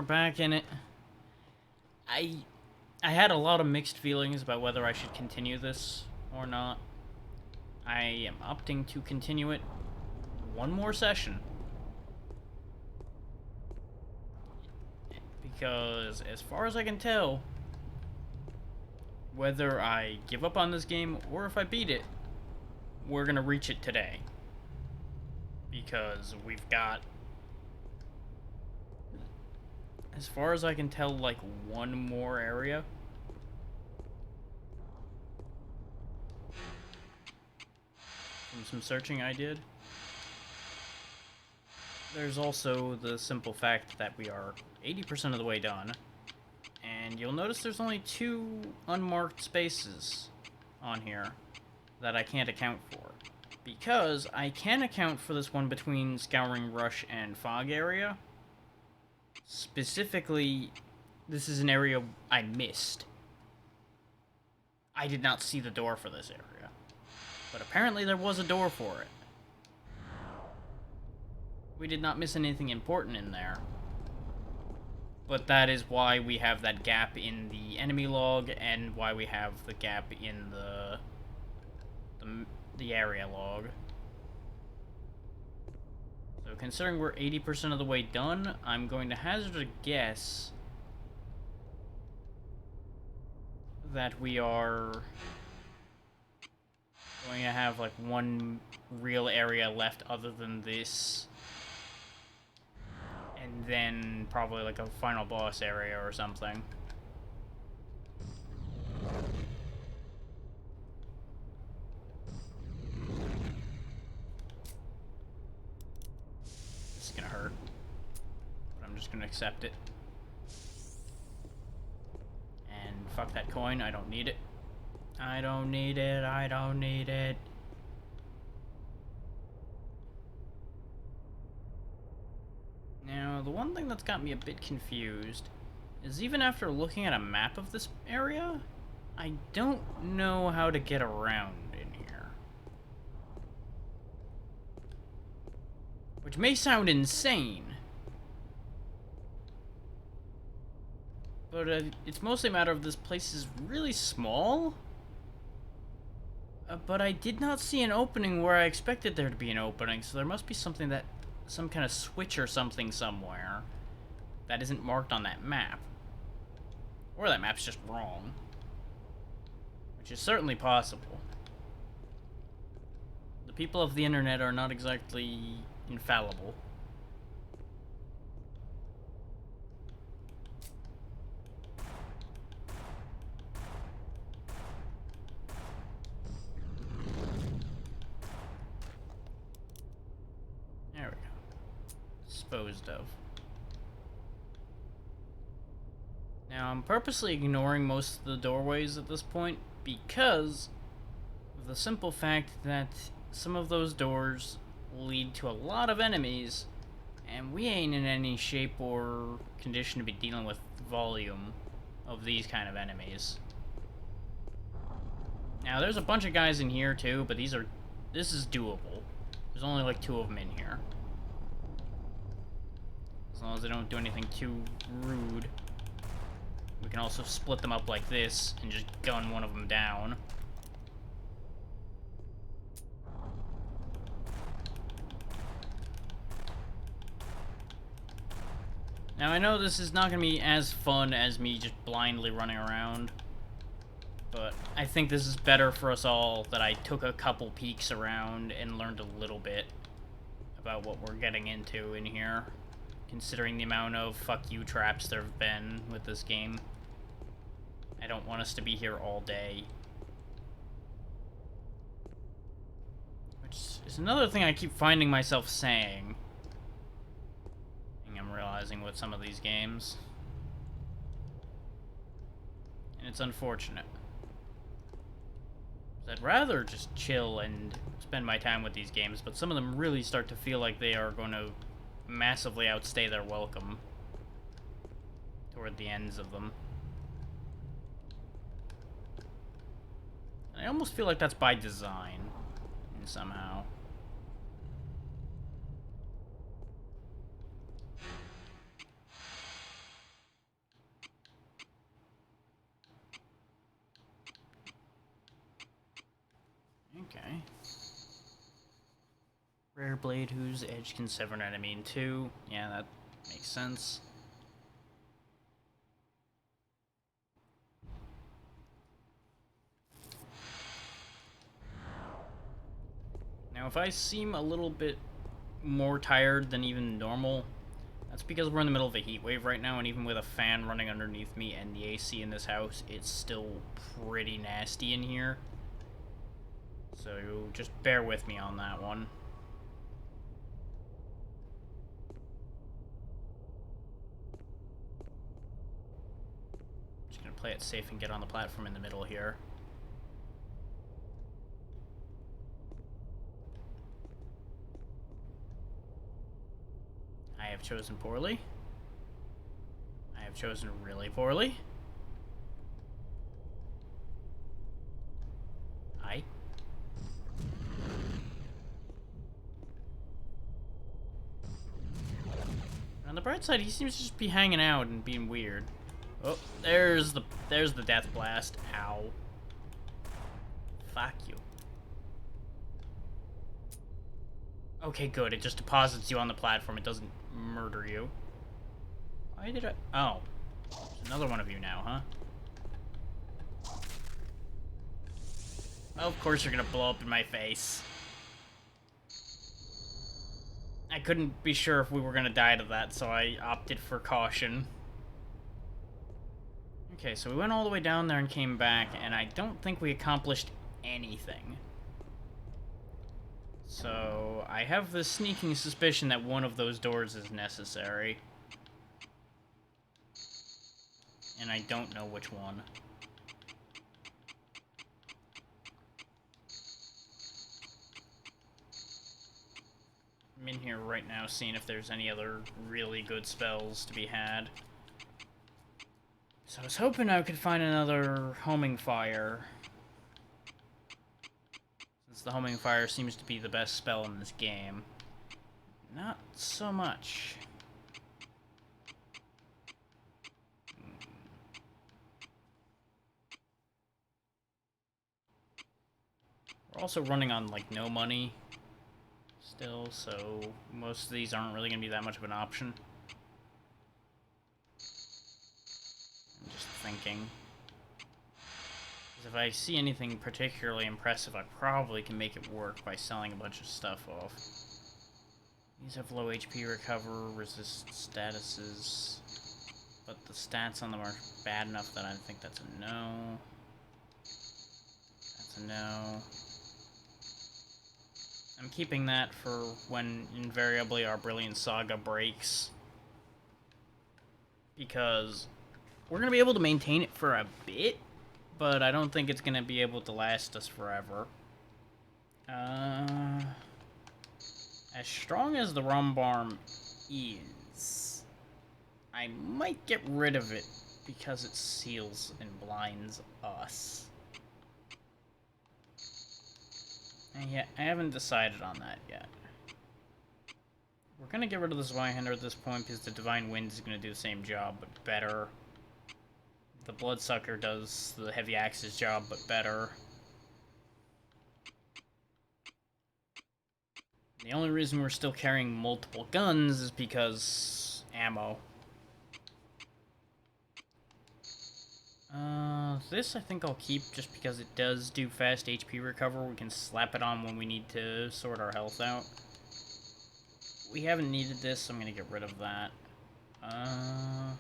we're back in it. I I had a lot of mixed feelings about whether I should continue this or not. I am opting to continue it one more session. Because as far as I can tell, whether I give up on this game or if I beat it, we're gonna reach it today. Because we've got, as far as I can tell, like one more area. From some searching I did. There's also the simple fact that we are 80% of the way done. And you'll notice there's only 2 unmarked spaces on here that I can't account for. Because I can account for this one between Scouring Rush and Fog area. Specifically, this is an area I missed. I did not see the door for this area. But apparently there was a door for it. We did not miss anything important in there. But that is why we have that gap in the enemy log and why we have the gap in the area log. So considering we're 80% of the way done, I'm going to hazard a guess that we are going to have like one real area left other than this. And then probably like a final boss area or something. This is gonna hurt. But I'm just gonna accept it. And fuck that coin, I don't need it. I don't need it, I don't need it. Now, the one thing that's got me a bit confused is even after looking at a map of this area, I don't know how to get around in here. Which may sound insane, but it's mostly a matter of this place is really small. But I did not see an opening where I expected there to be an opening, so there must be something that... some kind of switch or something somewhere that isn't marked on that map. Or that map's just wrong. Which is certainly possible. The people of the internet are not exactly infallible. There we go. Disposed of. Now, I'm purposely ignoring most of the doorways at this point because of the simple fact that some of those doors lead to a lot of enemies, and we ain't in any shape or condition to be dealing with volume of these kind of enemies. Now, there's a bunch of guys in here too, but this is doable. There's only like 2 of them in here. As long as they don't do anything too rude. We can also split them up like this and just gun one of them down. Now I know this is not going to be as fun as me just blindly running around. But I think this is better for us all that I took a couple peeks around and learned a little bit about what we're getting into in here. Considering the amount of fuck you traps there have been with this game. I don't want us to be here all day. Which is another thing I keep finding myself saying. I'm realizing with some of these games. And it's unfortunate. I'd rather just chill and spend my time with these games, but some of them really start to feel like they are going to massively outstay their welcome toward the ends of them. I almost feel like that's by design, somehow. Okay. Rare blade whose edge can sever an enemy in two. Yeah, that makes sense. Now, if I seem a little bit more tired than even normal, that's because we're in the middle of a heat wave right now, and even with a fan running underneath me and the AC in this house, it's still pretty nasty in here. So just bear with me on that one. Just gonna play it safe and get on the platform in the middle here. I have chosen poorly. I have chosen really poorly. I. On the bright side, he seems to just be hanging out and being weird. Oh, there's the death blast. Ow. Fuck you. Okay, good. It just deposits you on the platform. It doesn't murder you. Why did I... Oh. There's another one of you now, huh? Of course you're gonna blow up in my face. I couldn't be sure if we were gonna die to that, so I opted for caution. Okay, so we went all the way down there and came back, and I don't think we accomplished anything. So, I have the sneaking suspicion that one of those doors is necessary. And I don't know which one. I'm in here right now seeing if there's any other really good spells to be had. So I was hoping I could find another homing fire. Since the homing fire seems to be the best spell in this game. Not so much. We're also running on, like, no money still, so most of these aren't really going to be that much of an option. I'm just thinking. Because if I see anything particularly impressive, I probably can make it work by selling a bunch of stuff off. These have low HP recover, resist statuses, but the stats on them are bad enough that I think that's a no. That's a no. I'm keeping that for when invariably our Brilliant Saga breaks. Because we're going to be able to maintain it for a bit, but I don't think it's going to be able to last us forever. As strong as the Rumbarm is, I might get rid of it because it seals and blinds us. And yeah, I haven't decided on that yet. We're gonna get rid of the Zweihander at this point because the Divine Wind is gonna do the same job, but better. The Bloodsucker does the Heavy Axe's job, but better. The only reason we're still carrying multiple guns is because ammo. This I think I'll keep just because it does do fast HP recover. We can slap it on when we need to sort our health out. We haven't needed this, so I'm gonna get rid of that. I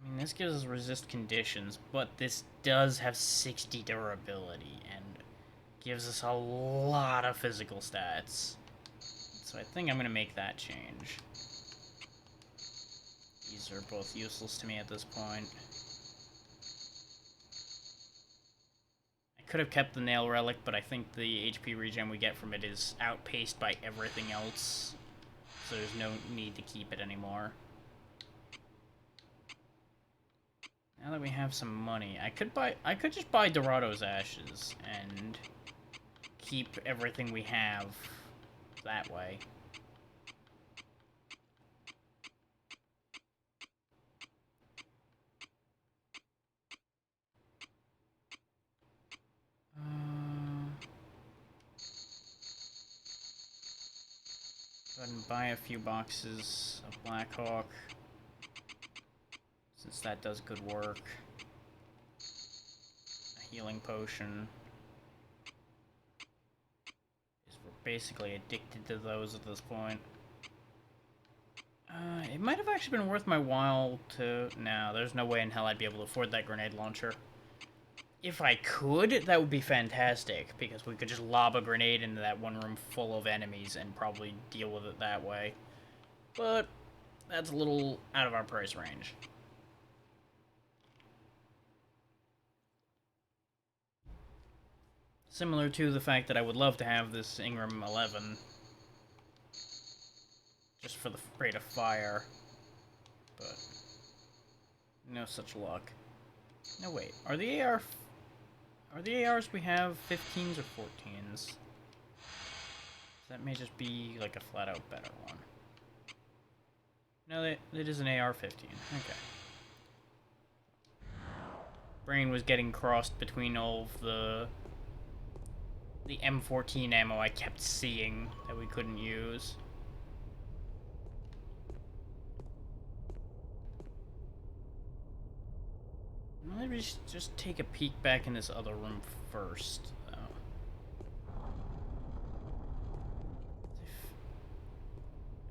mean, this gives us resist conditions, but this does have 60 durability and gives us a lot of physical stats. So I think I'm gonna make that change. These are both useless to me at this point. I could have kept the Nail Relic, but I think the HP regen we get from it is outpaced by everything else. So there's no need to keep it anymore. Now that we have some money, I could just buy Dorado's Ashes and keep everything we have that way. Go ahead and buy a few boxes of Black Hawk, since that does good work. A healing potion. Because we're basically addicted to those at this point. It might have actually been worth my while to... No, there's no way in hell I'd be able to afford that grenade launcher. If I could, that would be fantastic, because we could just lob a grenade into that one room full of enemies and probably deal with it that way. But that's a little out of our price range. Similar to the fact that I would love to have this Ingram 11 just for the rate of fire, but no such luck. No, wait, are the ARs we have 15s or 14s? That may just be like a flat-out better one. No, it is an AR-15. Okay. Brain was getting crossed between all of the M14 ammo I kept seeing that we couldn't use. Let me just take a peek back in this other room first, though.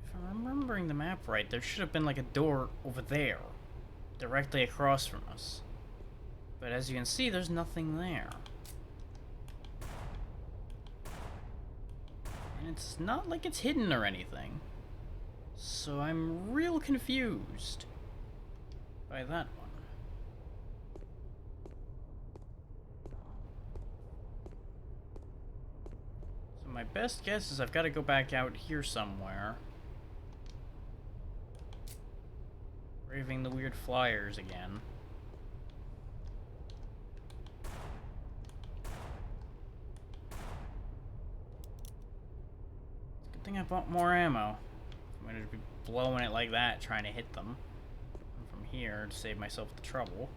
If I'm remembering the map right, there should have been like a door over there, directly across from us. But as you can see, there's nothing there. And it's not like it's hidden or anything. So I'm real confused by that one. So my best guess is I've got to go back out here somewhere. Braving the weird flyers again. Good thing I bought more ammo. I'm going to be blowing it like that, trying to hit them from here to save myself the trouble.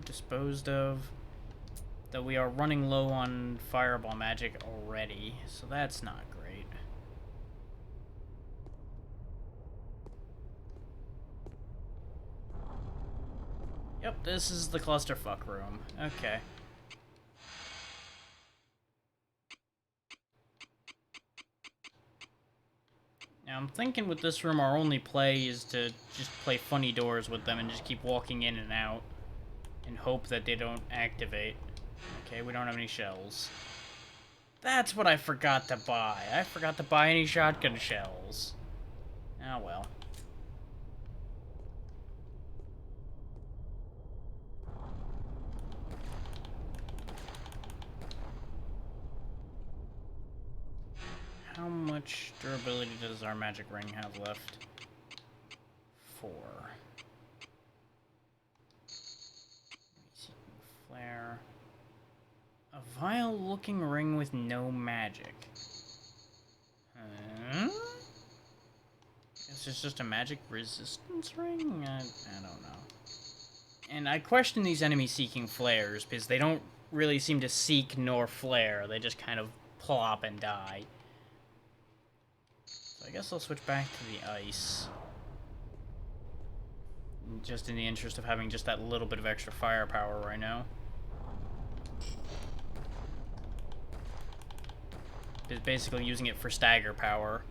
Disposed of. Though we are running low on fireball magic already, so that's not great. Yep, this is the clusterfuck room. Okay. Now I'm thinking with this room our only play is to just play funny doors with them and just keep walking in and out. And hope that they don't activate. Okay, we don't have any shells. That's what I forgot to buy. I forgot to buy any shotgun shells. Oh well. How much durability does our magic ring have left? 4. Flare. A vile-looking ring with no magic. Huh? Guess it's just a magic resistance ring? I don't know. And I question these enemy-seeking flares, because they don't really seem to seek nor flare. They just kind of plop and die. So I guess I'll switch back to the ice. Just in the interest of having just that little bit of extra firepower right now. Is basically using it for stagger power.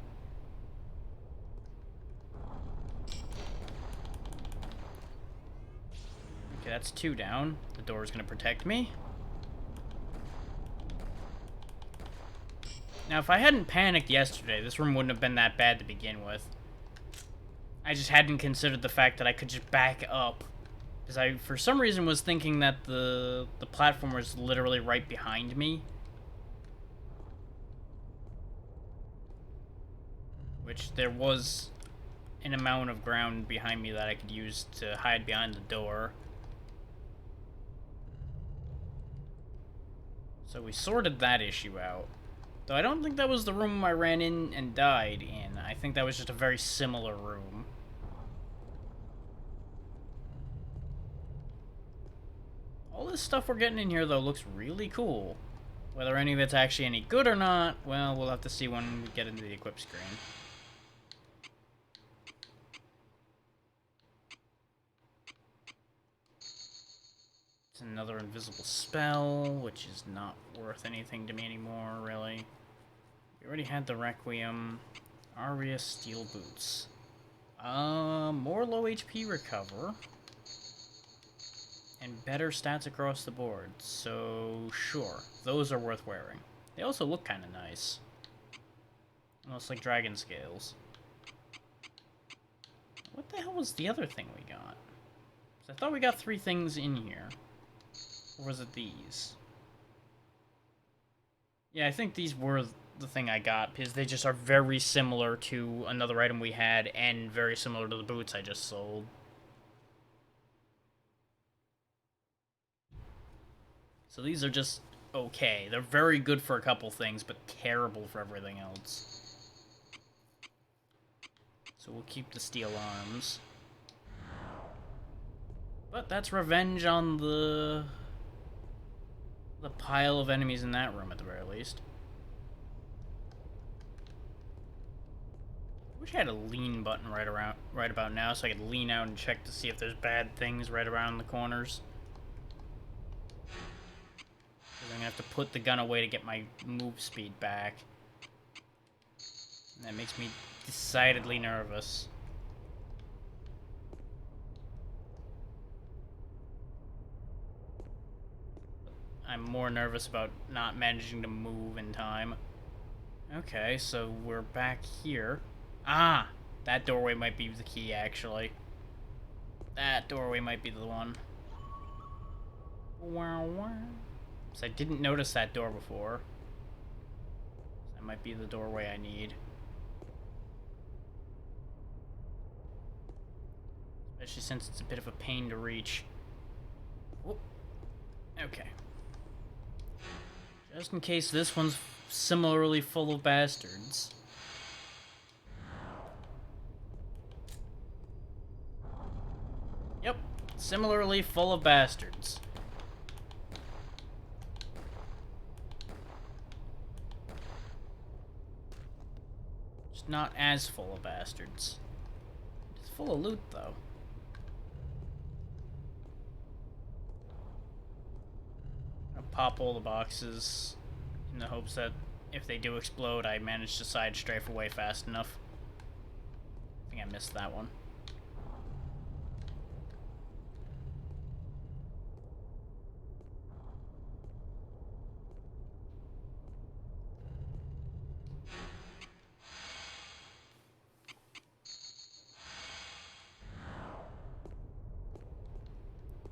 Okay, that's 2 down. The door is going to protect me. Now, if I hadn't panicked yesterday, this room wouldn't have been that bad to begin with. I just hadn't considered the fact that I could just back up. Because I, for some reason, was thinking that the platform was literally right behind me. Which there was an amount of ground behind me that I could use to hide behind the door. So we sorted that issue out. Though I don't think that was the room I ran in and died in. I think that was just a very similar room. All this stuff we're getting in here, though, looks really cool. Whether any of it's actually any good or not, well, we'll have to see when we get into the equip screen. It's another invisible spell, which is not worth anything to me anymore, really. We already had the Requiem. Aria Steel Boots. More low HP recover. And better stats across the board, so sure, those are worth wearing. They also look kind of nice. Almost like dragon scales. What the hell was the other thing we got? 'Cause I thought we got 3 things in here. Or was it these? Yeah, I think these were the thing I got, because they just are very similar to another item we had, and very similar to the boots I just sold. So these are just okay. They're very good for a couple things, but terrible for everything else. So we'll keep the steel arms. But that's revenge on the pile of enemies in that room, at the very least. I wish I had a lean button right about now, so I could lean out and check to see if there's bad things right around the corners. I'm gonna have to put the gun away to get my move speed back. And that makes me decidedly nervous. I'm more nervous about not managing to move in time. Okay, so we're back here. Ah! That doorway might be the key, actually. That doorway might be the one. Wow, wow. So I didn't notice that door before. That might be the doorway I need. Especially since it's a bit of a pain to reach. Whoop. Okay. Just in case this one's similarly full of bastards. Yep. Similarly full of bastards. Not as full of bastards. It's full of loot, though. I'll pop all the boxes in the hopes that if they do explode, I manage to side strafe away fast enough. I think I missed that one.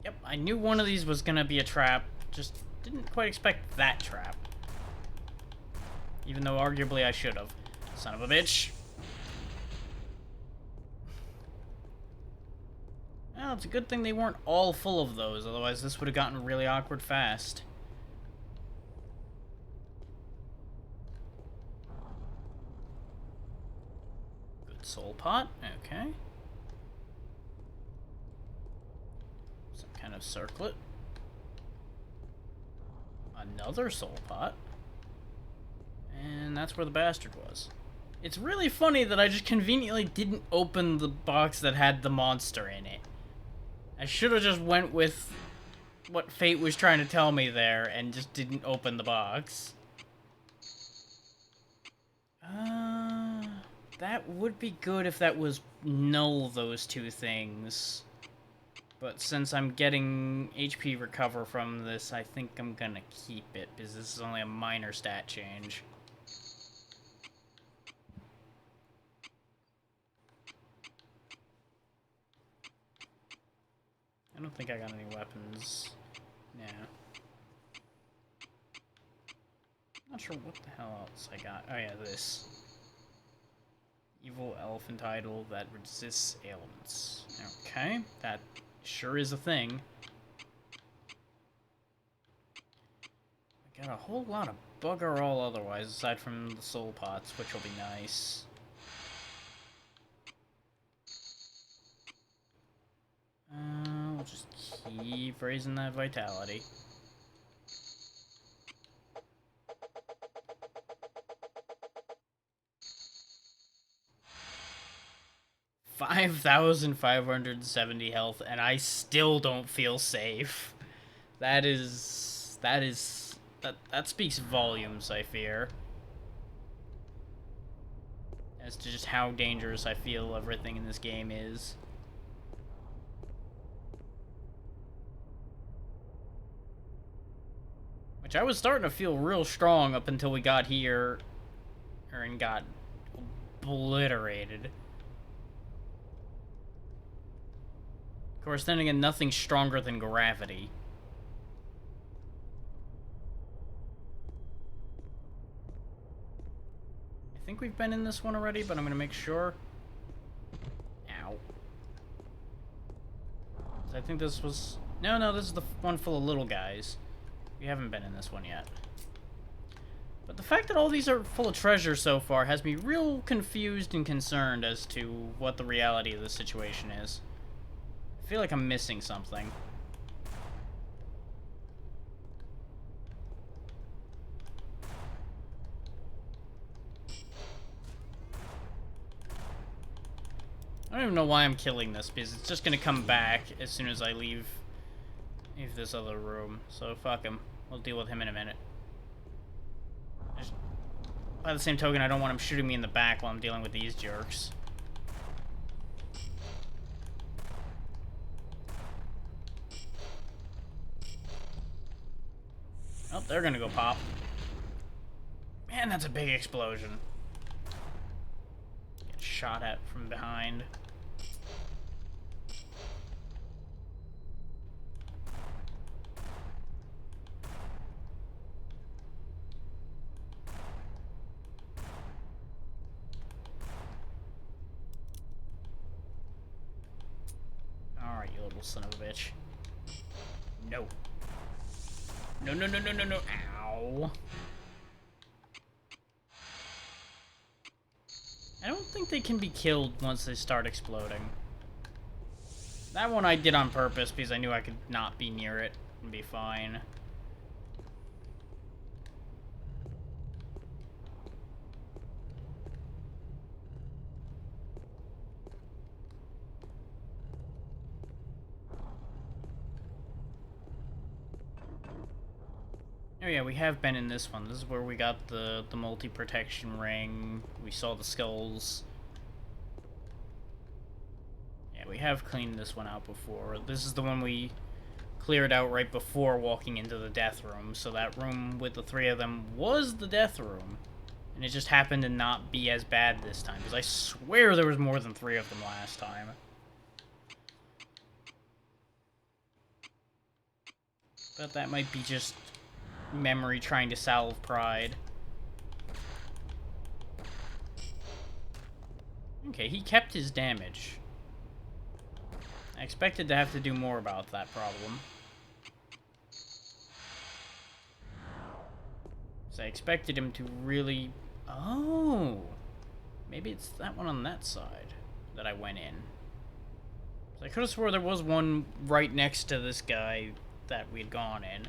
Yep, I knew one of these was gonna be a trap, just didn't quite expect that trap. Even though arguably I should have. Son of a bitch. Well, it's a good thing they weren't all full of those, otherwise this would have gotten really awkward fast. Good soul pot, okay. Kind of circlet. Another soul pot. And that's where the bastard was. It's really funny that I just conveniently didn't open the box that had the monster in it. I should have just went with what fate was trying to tell me there and just didn't open the box. That would be good if that was null, those 2 things. But since I'm getting HP recover from this, I think I'm gonna keep it, because this is only a minor stat change. I don't think I got any weapons. Yeah. Not sure what the hell else I got. Oh yeah, this. Evil elephant idol that resists ailments. Okay, that sure is a thing. I got a whole lot of bugger all otherwise, aside from the soul pots, which will be nice. We'll just keep raising that vitality. $5,570 health, and I still don't feel safe. That speaks volumes, I fear. As to just how dangerous I feel everything in this game is. Which I was starting to feel real strong up until we got here, and got obliterated. Of course, then again, nothing's stronger than gravity. I think we've been in this one already, but I'm gonna make sure. Ow. I think this was... No, this is the one full of little guys. We haven't been in this one yet. But the fact that all these are full of treasure so far has me real confused and concerned as to what the reality of the situation is. I feel like I'm missing something. I don't even know why I'm killing this, because it's just gonna come back as soon as I leave this other room. So fuck him. We'll deal with him in a minute. By the same token, I don't want him shooting me in the back while I'm dealing with these jerks. Oh, they're gonna go pop. Man, that's a big explosion. Get shot at from behind. Alright, you little son of a bitch. No. No. Ow. I don't think they can be killed once they start exploding. That one I did on purpose because I knew I could not be near it and be fine. Oh yeah, we have been in this one. This is where we got the multi-protection ring. We saw the skulls. Yeah, we have cleaned this one out before. This is the one we cleared out right before walking into the death room. So that room with the three of them was the death room. And it just happened to not be as bad this time. Because I swear there was more than 3 of them last time. But that might be just memory trying to salve pride. Okay, he kept his damage. I expected to have to do more about that problem. So I expected him to really... Oh! Maybe it's that one on that side that I went in. So I could have swore there was one right next to this guy that we'd gone in.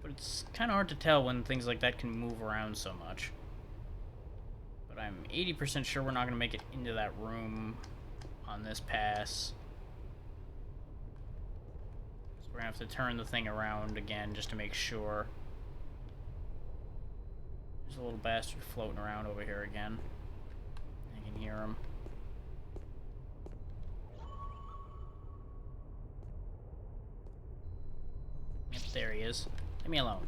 But it's kind of hard to tell when things like that can move around so much. But I'm 80% sure we're not going to make it into that room on this pass. So we're going to have to turn the thing around again just to make sure. There's a little bastard floating around over here again. I can hear him. Yep, there he is. Leave me alone.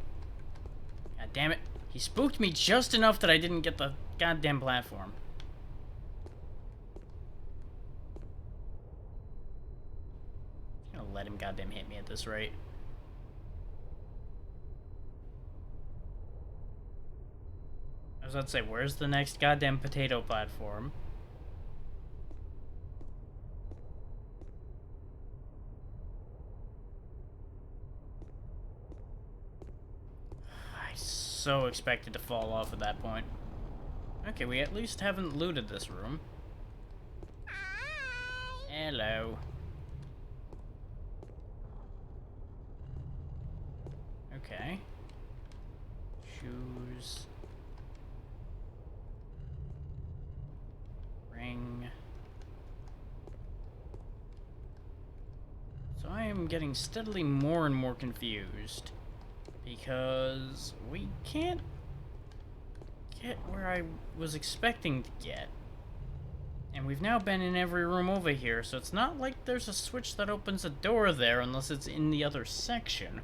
God damn it. He spooked me just enough that I didn't get the goddamn platform. I'm gonna let him goddamn hit me at this rate. I was about to say, where's the next goddamn potato platform? I so expected to fall off at that point. Okay, we at least haven't looted this room. Hello. Okay. Shoes. Ring. So I am getting steadily more and more confused. Because we can't get where I was expecting to get. And we've now been in every room over here, so it's not like there's a switch that opens a door there unless it's in the other section.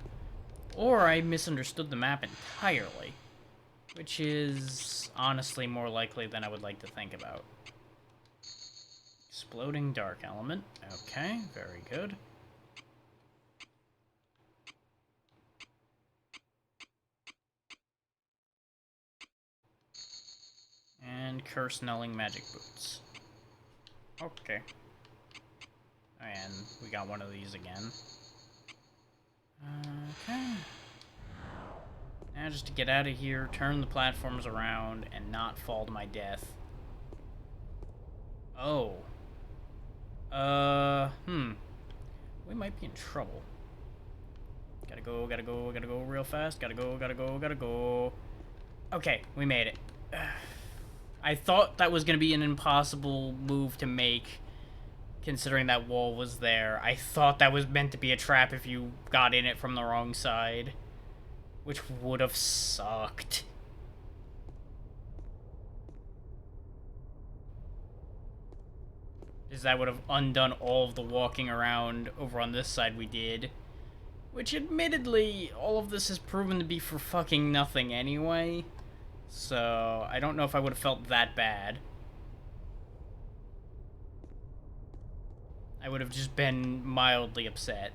Or I misunderstood the map entirely. Which is honestly more likely than I would like to think about. Exploding dark element. Okay, very good. And curse nulling magic boots. Okay. And we got one of these again. Okay. Now just to get out of here, turn the platforms around, and not fall to my death. Oh. We might be in trouble. Gotta go, gotta go, gotta go real fast. Gotta go, gotta go, gotta go. Okay, we made it. I thought that was gonna be an impossible move to make, considering that wall was there. I thought that was meant to be a trap if you got in it from the wrong side, which would have sucked. Because that would have undone all of the walking around over on this side we did. Which, admittedly, all of this has proven to be for fucking nothing anyway. So, I don't know if I would have felt that bad. I would have just been mildly upset.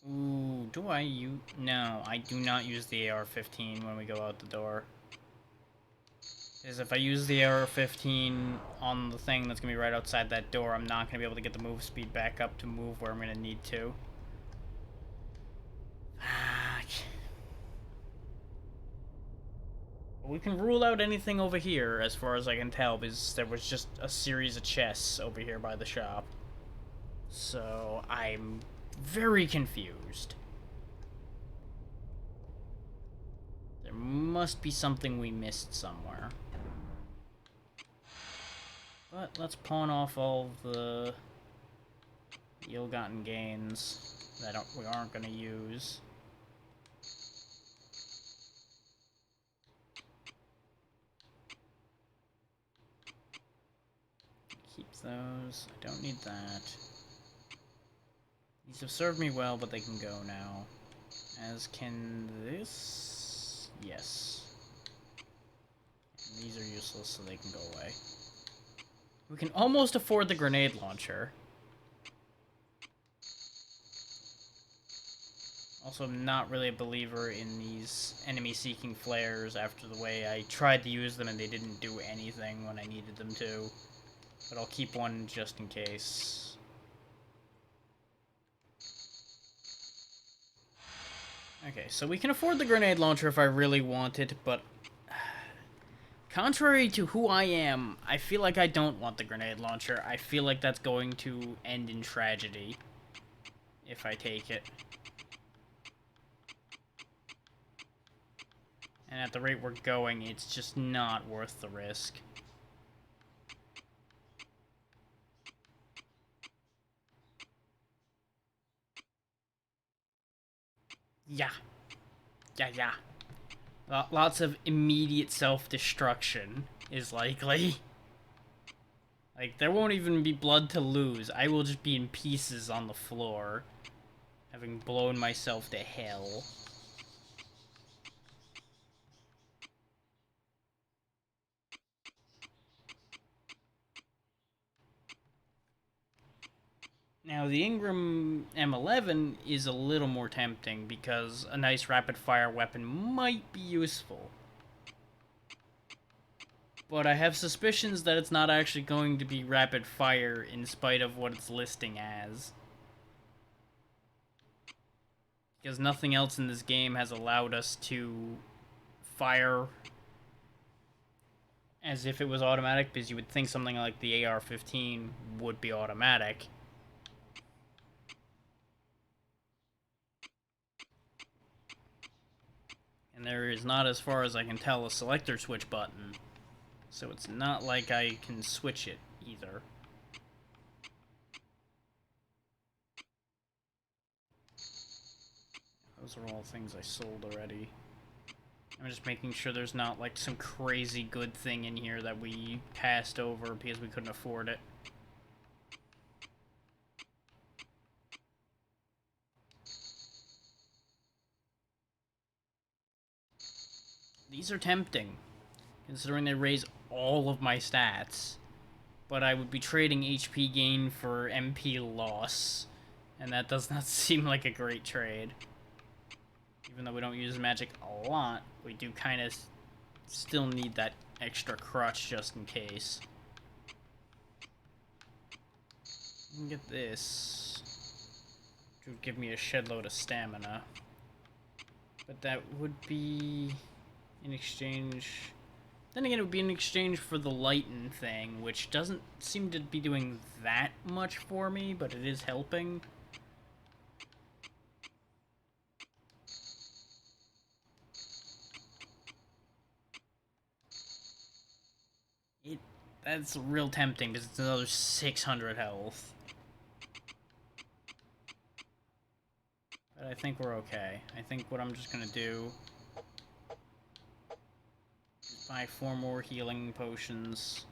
Ooh, do I use... No, I do not use the AR-15 when we go out the door. Because if I use the AR-15 on the thing that's going to be right outside that door, I'm not going to be able to get the move speed back up to move where I'm going to need to. We can rule out anything over here, as far as I can tell, because there was just a series of chests over here by the shop. So, I'm very confused. There must be something we missed somewhere. But let's pawn off all the ill-gotten gains that we aren't going to use. Keep those. I don't need that. These have served me well, but they can go now. As can this. Yes. And these are useless, so they can go away. We can almost afford the grenade launcher. Also, I'm not really a believer in these enemy-seeking flares after the way I tried to use them and they didn't do anything when I needed them to. But I'll keep one just in case. Okay, so we can afford the grenade launcher if I really want it, but... Contrary to who I am, I feel like I don't want the grenade launcher. I feel like that's going to end in tragedy if I take it. And at the rate we're going, it's just not worth the risk. Yeah. Yeah. Lots of immediate self-destruction is likely. Like, there won't even be blood to lose. I will just be in pieces on the floor, having blown myself to hell. Now, the Ingram M11 is a little more tempting because a nice rapid-fire weapon might be useful. But I have suspicions that it's not actually going to be rapid fire in spite of what it's listing as. Because nothing else in this game has allowed us to fire as if it was automatic, because you would think something like the AR-15 would be automatic. And there is not, as far as I can tell, a selector switch button. So it's not like I can switch it either. Those are all things I sold already. I'm just making sure there's not like some crazy good thing in here that we passed over because we couldn't afford it. These are tempting, considering they raise all of my stats. But I would be trading HP gain for MP loss, and that does not seem like a great trade. Even though we don't use magic a lot, we do kind of still need that extra crutch just in case. You can get this, which would give me a shed load of stamina. But that would be in exchange... Then again, it would be in exchange for the lighten thing, which doesn't seem to be doing that much for me, but it is helping. That's real tempting, because it's another 600 health. But I think we're okay. I think what I'm just gonna do is buy 4 more healing potions.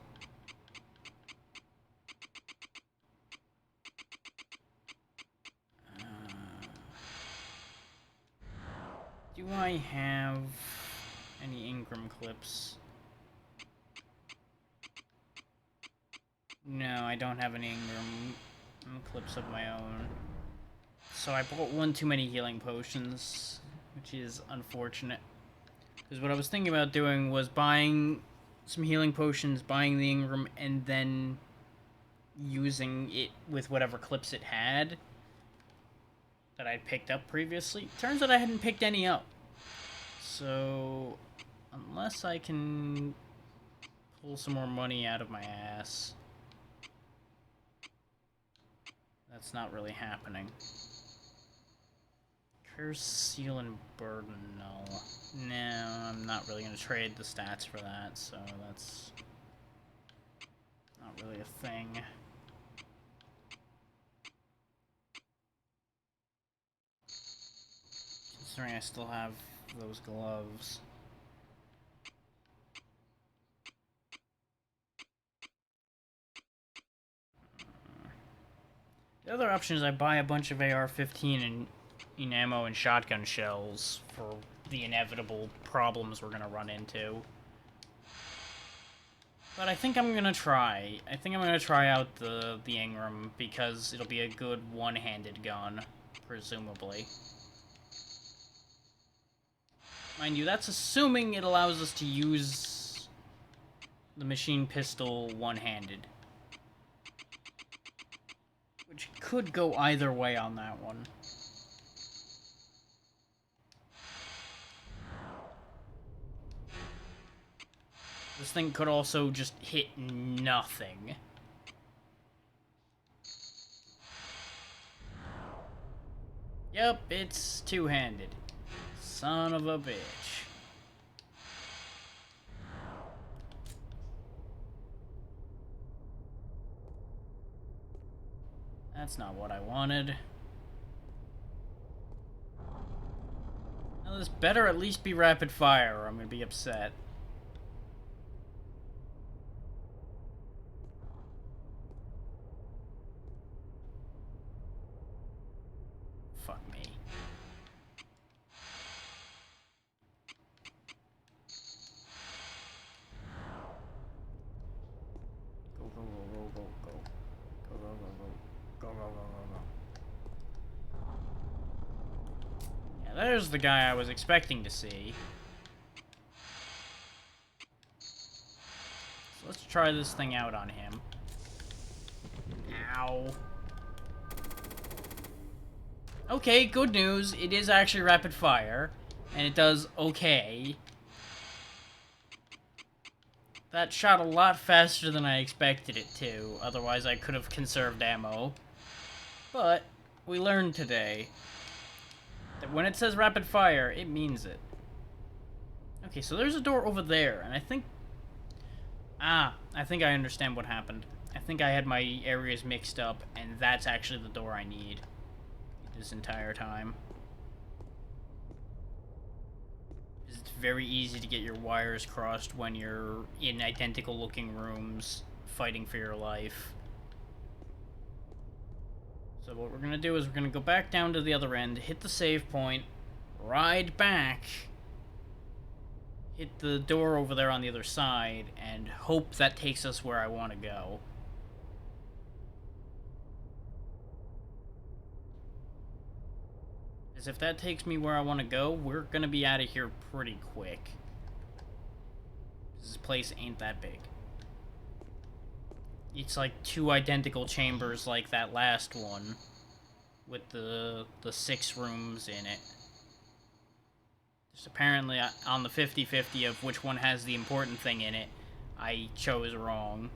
Do I have any Ingram clips? No, I don't have any Ingram clips of my own. So I bought one too many healing potions, which is unfortunate. Because what I was thinking about doing was buying some healing potions, buying the Ingram, and then using it with whatever clips it had that I'd picked up previously. Turns out I hadn't picked any up. So, unless I can pull some more money out of my ass, that's not really happening. Curse, Seal, and Burden, no. No, I'm not really going to trade the stats for that, so that's not really a thing. Considering I still have those gloves. The other option is I buy a bunch of AR-15 in ammo and shotgun shells for the inevitable problems we're gonna run into. But I think I'm gonna try. I think I'm gonna try out the Ingram because it'll be a good one-handed gun, presumably. Mind you, that's assuming it allows us to use the machine pistol one-handed. Which could go either way on that one. This thing could also just hit nothing. Yep, it's two-handed. Son of a bitch. That's not what I wanted. Now this better at least be rapid fire or I'm gonna be upset. Fuck me. Go, go, go, go, go, go. Go, go, go, go. Go, go, go, go, go. Yeah, there's the guy I was expecting to see. So let's try this thing out on him. Ow. Okay, good news. It is actually rapid fire, and it does okay. That shot a lot faster than I expected it to, otherwise I could have conserved ammo. But we learned today that when it says rapid fire, it means it. Okay, so there's a door over there, and I think... I think I understand what happened. I think I had my areas mixed up, and that's actually the door I need this entire time. It's very easy to get your wires crossed when you're in identical looking rooms fighting for your life. So what we're gonna do is we're gonna go back down to the other end, hit the save point, ride back, hit the door over there on the other side, and hope that takes us where I want to go. Because if that takes me where I want to go, we're gonna be out of here pretty quick. This place ain't that big. It's like 2 identical chambers like that last one, with the 6 rooms in it. Just apparently, on the 50-50 of which one has the important thing in it, I chose wrong.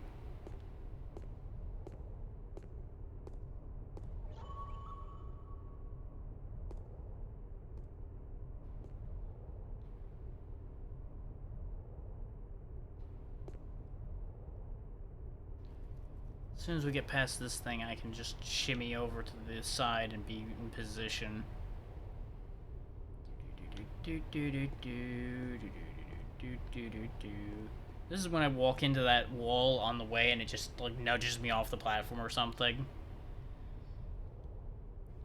As soon as we get past this thing, I can just shimmy over to the side and be in position. This is when I walk into that wall on the way and it just like nudges me off the platform or something.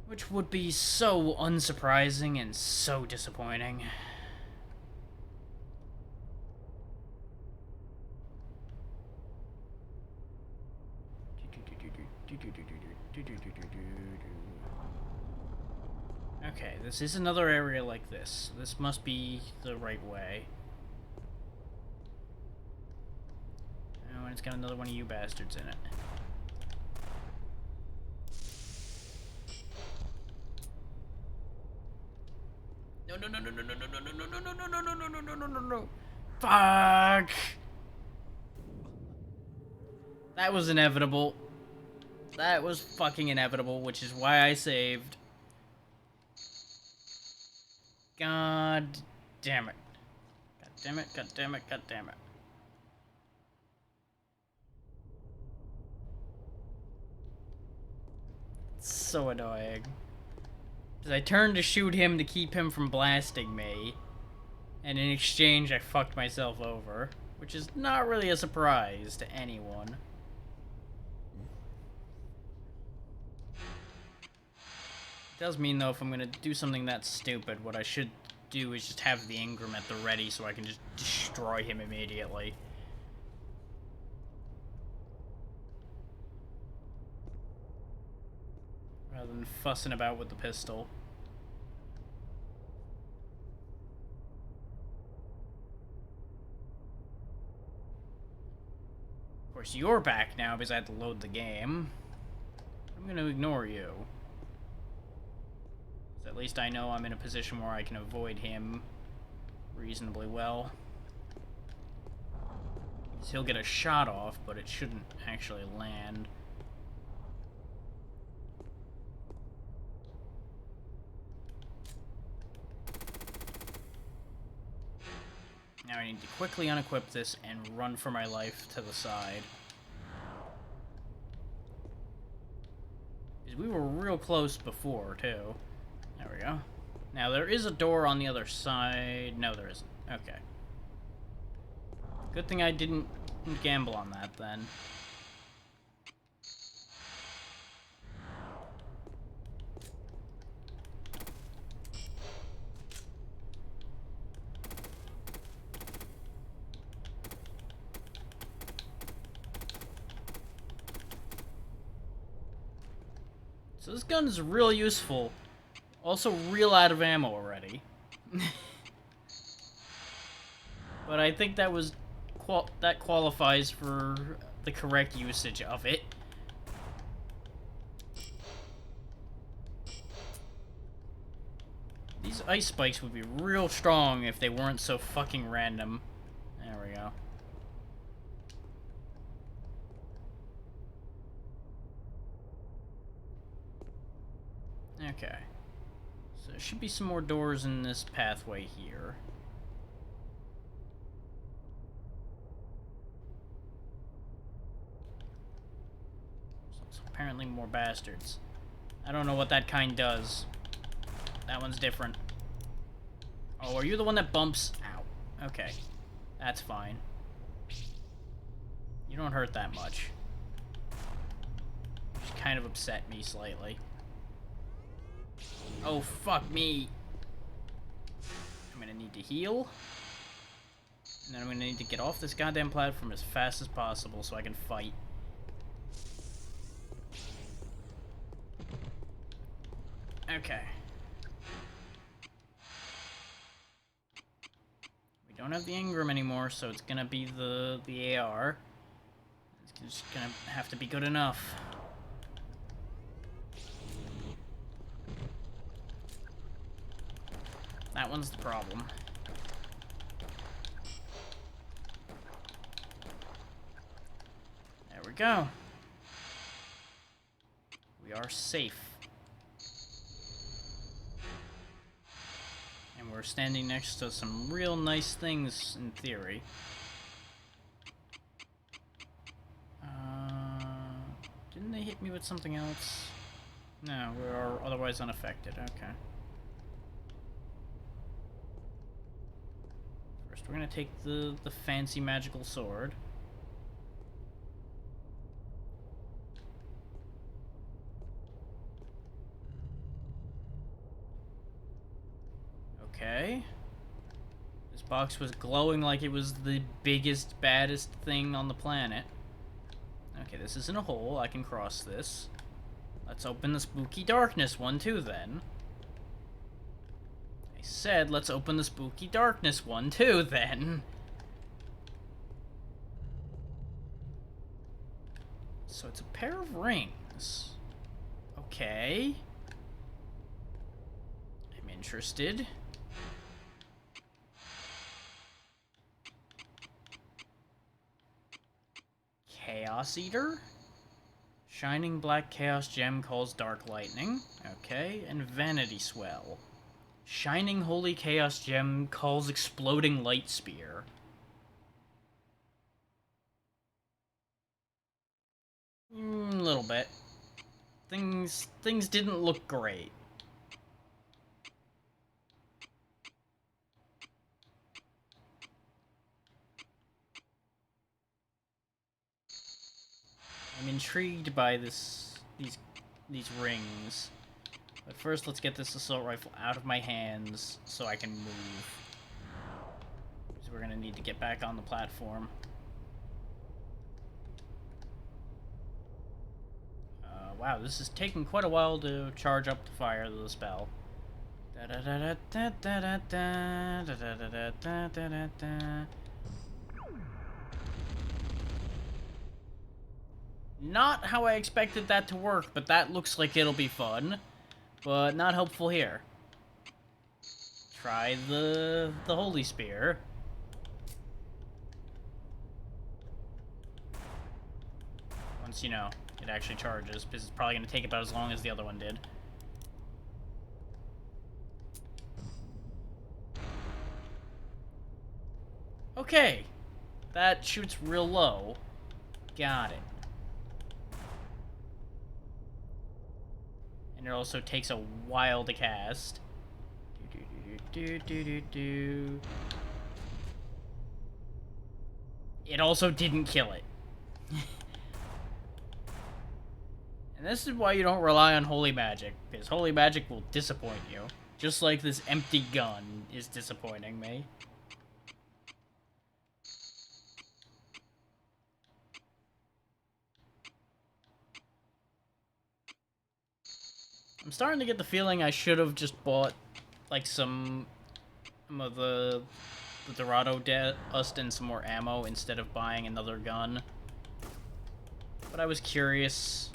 Which would be so unsurprising and so disappointing. Okay, this is another area like this. This must be the right way. Oh, and it's got another one of you bastards in it. No, no, no, no, no, no, no, no, no, no, no, no, no, no, no, no, no, no, no, no. Fuck! That was inevitable. That was fucking inevitable, which is why I saved. God damn it. God damn it, god damn it, god damn it. It's so annoying. Because I turned to shoot him to keep him from blasting me, and in exchange I fucked myself over, which is not really a surprise to anyone. It does mean, though, if I'm gonna do something that stupid, what I should do is just have the Ingram at the ready so I can just destroy him immediately. Rather than fussing about with the pistol. Of course, you're back now because I had to load the game. I'm gonna ignore you. At least I know I'm in a position where I can avoid him reasonably well. So he'll get a shot off, but it shouldn't actually land. Now I need to quickly unequip this and run for my life to the side. Because we were real close before, too. There we go. Now, there is a door on the other side. No, there isn't. Okay. Good thing I didn't gamble on that, then. So this gun is real useful. Also real out of ammo already. But I think that was that qualifies for the correct usage of it. These ice spikes would be real strong if they weren't so fucking random. There we go. Okay. So there should be some more doors in this pathway here. So apparently more bastards. I don't know what that kind does. That one's different. Oh, are you the one that bumps? Ow. Okay. That's fine. You don't hurt that much. Just kind of upset me slightly. Oh, fuck me. I'm gonna need to heal. And then I'm gonna need to get off this goddamn platform as fast as possible so I can fight. Okay. We don't have the Engram anymore, so it's gonna be the AR. It's just gonna have to be good enough. That one's the problem. There we go. We are safe. And we're standing next to some real nice things, in theory. Didn't they hit me with something else? No, we are otherwise unaffected. Okay. First, we're gonna take the fancy magical sword. Okay. This box was glowing like it was the biggest, baddest thing on the planet. Okay, this isn't a hole. I can cross this. Let's open the spooky darkness one too, then. I said let's open the spooky darkness one too, then. So it's a pair of rings. Okay. I'm interested. Chaos Eater? Shining Black Chaos Gem calls Dark Lightning. Okay, and Vanity Swell. Shining Holy Chaos Gem calls Exploding Light Spear. A little bit. Things didn't look great. I'm intrigued by these rings. But first, let's get this assault rifle out of my hands so I can move. So we're gonna need to get back on the platform. Wow, this is taking quite a while to charge up the fire of the spell. Not how I expected that to work, but that looks like it'll be fun. But not helpful here. Try the Holy Spear. Once, you know, it actually charges, because it's probably going to take about as long as the other one did. Okay. That shoots real low. Got it. And it also takes a while to cast. It also didn't kill it. And this is why you don't rely on holy magic, because holy magic will disappoint you. Just like this empty gun is disappointing me. I'm starting to get the feeling I should have just bought, like, some of the the Dorado dust and some more ammo instead of buying another gun. But I was curious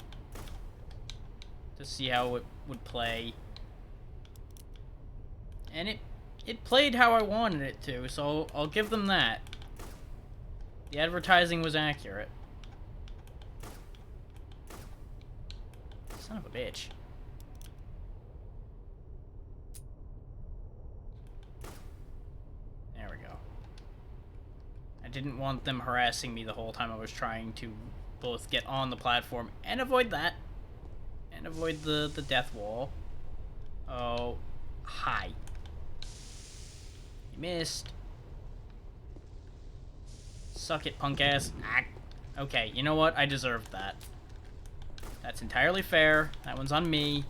to see how it would play. And it played how I wanted it to, so I'll give them that. The advertising was accurate. Son of a bitch. There we go. I didn't want them harassing me the whole time I was trying to both get on the platform and avoid that. And avoid the death wall. Oh, hi. You missed. Suck it, punk ass. Ah. Okay, you know what? I deserved that. That's entirely fair. That one's on me.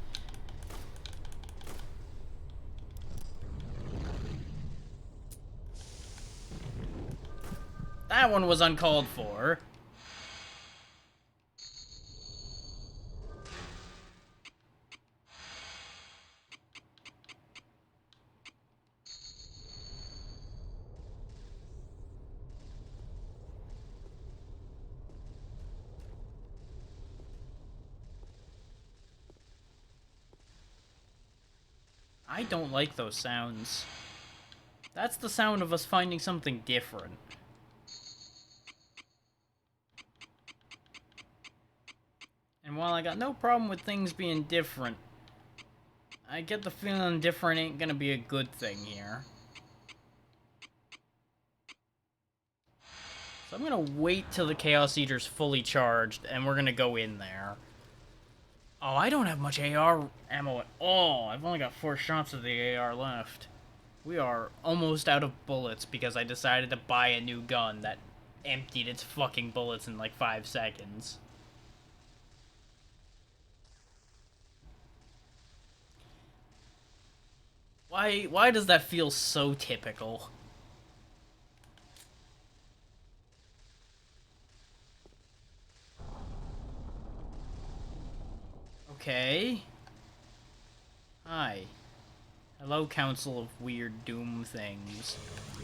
That one was uncalled for. I don't like those sounds. That's the sound of us finding something different. And while I got no problem with things being different, I get the feeling different ain't gonna be a good thing here. So I'm gonna wait till the Chaos Eater's fully charged, and we're gonna go in there. Oh, I don't have much AR ammo at all. I've only got 4 shots of the AR left. We are almost out of bullets because I decided to buy a new gun that emptied its fucking bullets in like 5 seconds. Why does that feel so typical? Okay. Hi. Hello, Council of Weird Doom Things.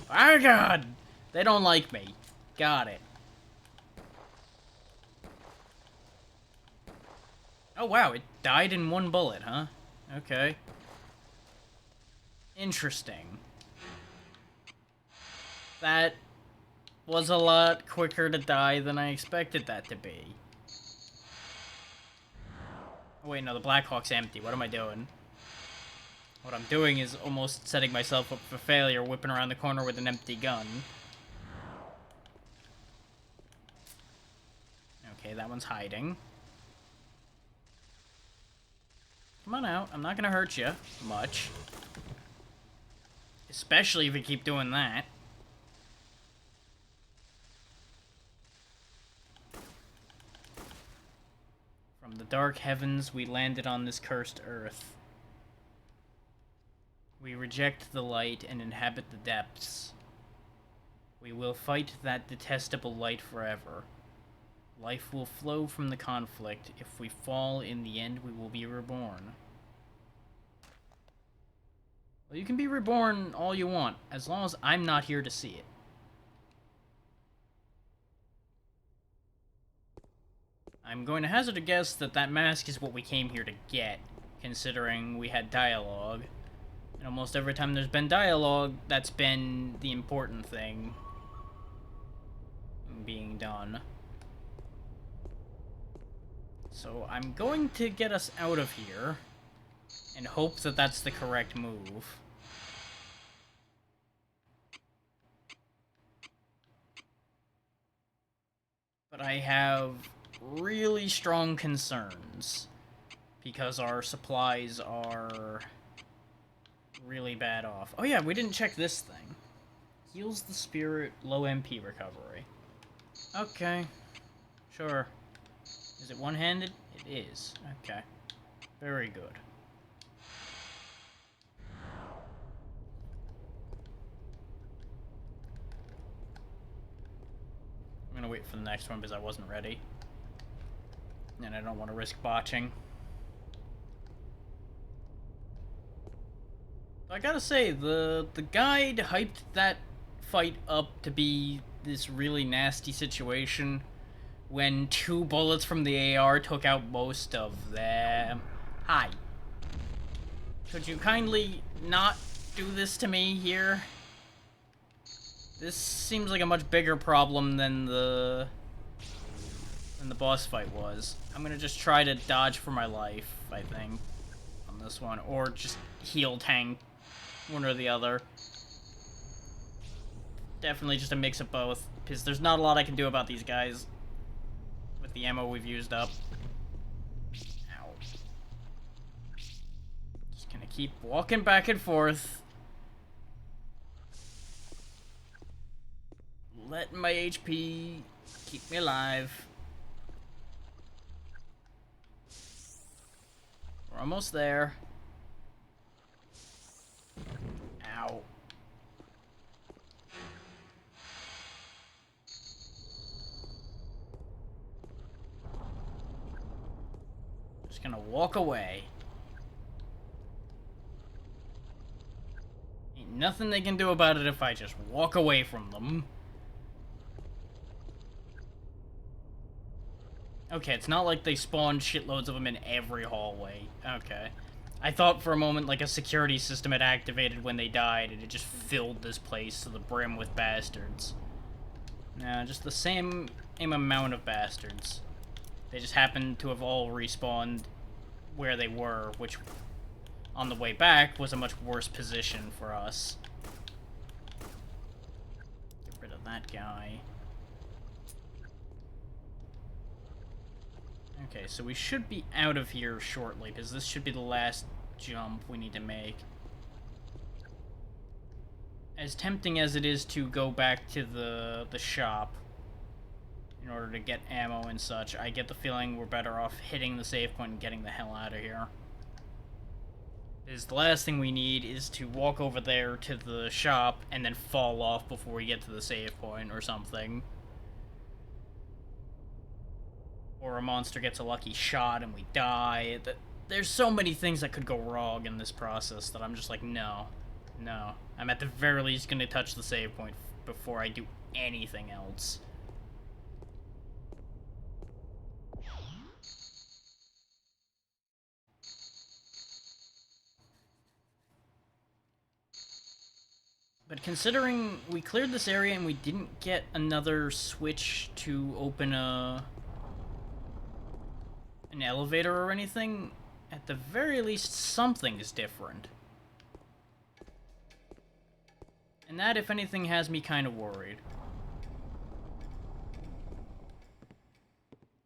Oh god! They don't like me. Got it. Oh wow, it died in 1 bullet, huh? Okay. Interesting. That was a lot quicker to die than I expected that to be. Oh wait, no, the Black Hawk's empty. What am I doing? What I'm doing is almost setting myself up for failure, whipping around the corner with an empty gun. Okay, that one's hiding. Come on out. I'm not gonna hurt you much. Especially if you keep doing that. From the dark heavens, we landed on this cursed earth. We reject the light and inhabit the depths. We will fight that detestable light forever. Life will flow from the conflict. If we fall, in the end, we will be reborn. Well, you can be reborn all you want, as long as I'm not here to see it. I'm going to hazard a guess that that mask is what we came here to get, considering we had dialogue. And almost every time there's been dialogue, that's been the important thing being done. So I'm going to get us out of here and hope that that's the correct move. But I have really strong concerns because our supplies are really bad off. Oh yeah, we didn't check this thing. Heals the spirit, low MP recovery. Okay, sure. Is it one-handed? It is. Okay. Very good. I'm gonna wait for the next one because I wasn't ready. And I don't want to risk botching. I gotta say, the guide hyped that fight up to be this really nasty situation when 2 bullets from the AR took out most of them. Hi. Could you kindly not do this to me here? This seems like a much bigger problem than the boss fight was. I'm gonna just try to dodge for my life, I think, on this one, or just heal tank, one or the other. Definitely just a mix of both, because there's not a lot I can do about these guys with the ammo we've used up. Ow. Just gonna keep walking back and forth. Letting my HP keep me alive. We're almost there. Ow. Just gonna walk away. Ain't nothing they can do about it if I just walk away from them. Okay, it's not like they spawned shitloads of them in every hallway. Okay. I thought for a moment like a security system had activated when they died and it just filled this place to the brim with bastards. No, just the same amount of bastards. They just happened to have all respawned where they were, which on the way back was a much worse position for us. Get rid of that guy. Okay, so we should be out of here shortly, because this should be the last jump we need to make. As tempting as it is to go back to the shop in order to get ammo and such, I get the feeling we're better off hitting the save point and getting the hell out of here. Because the last thing we need is to walk over there to the shop and then fall off before we get to the save point or something. Or a monster gets a lucky shot and we die. There's so many things that could go wrong in this process that I'm just like, no. No. I'm at the very least going to touch the save point before I do anything else. But considering we cleared this area and we didn't get another switch to open an elevator or anything, at the very least something is different. And that, if anything, has me kind of worried.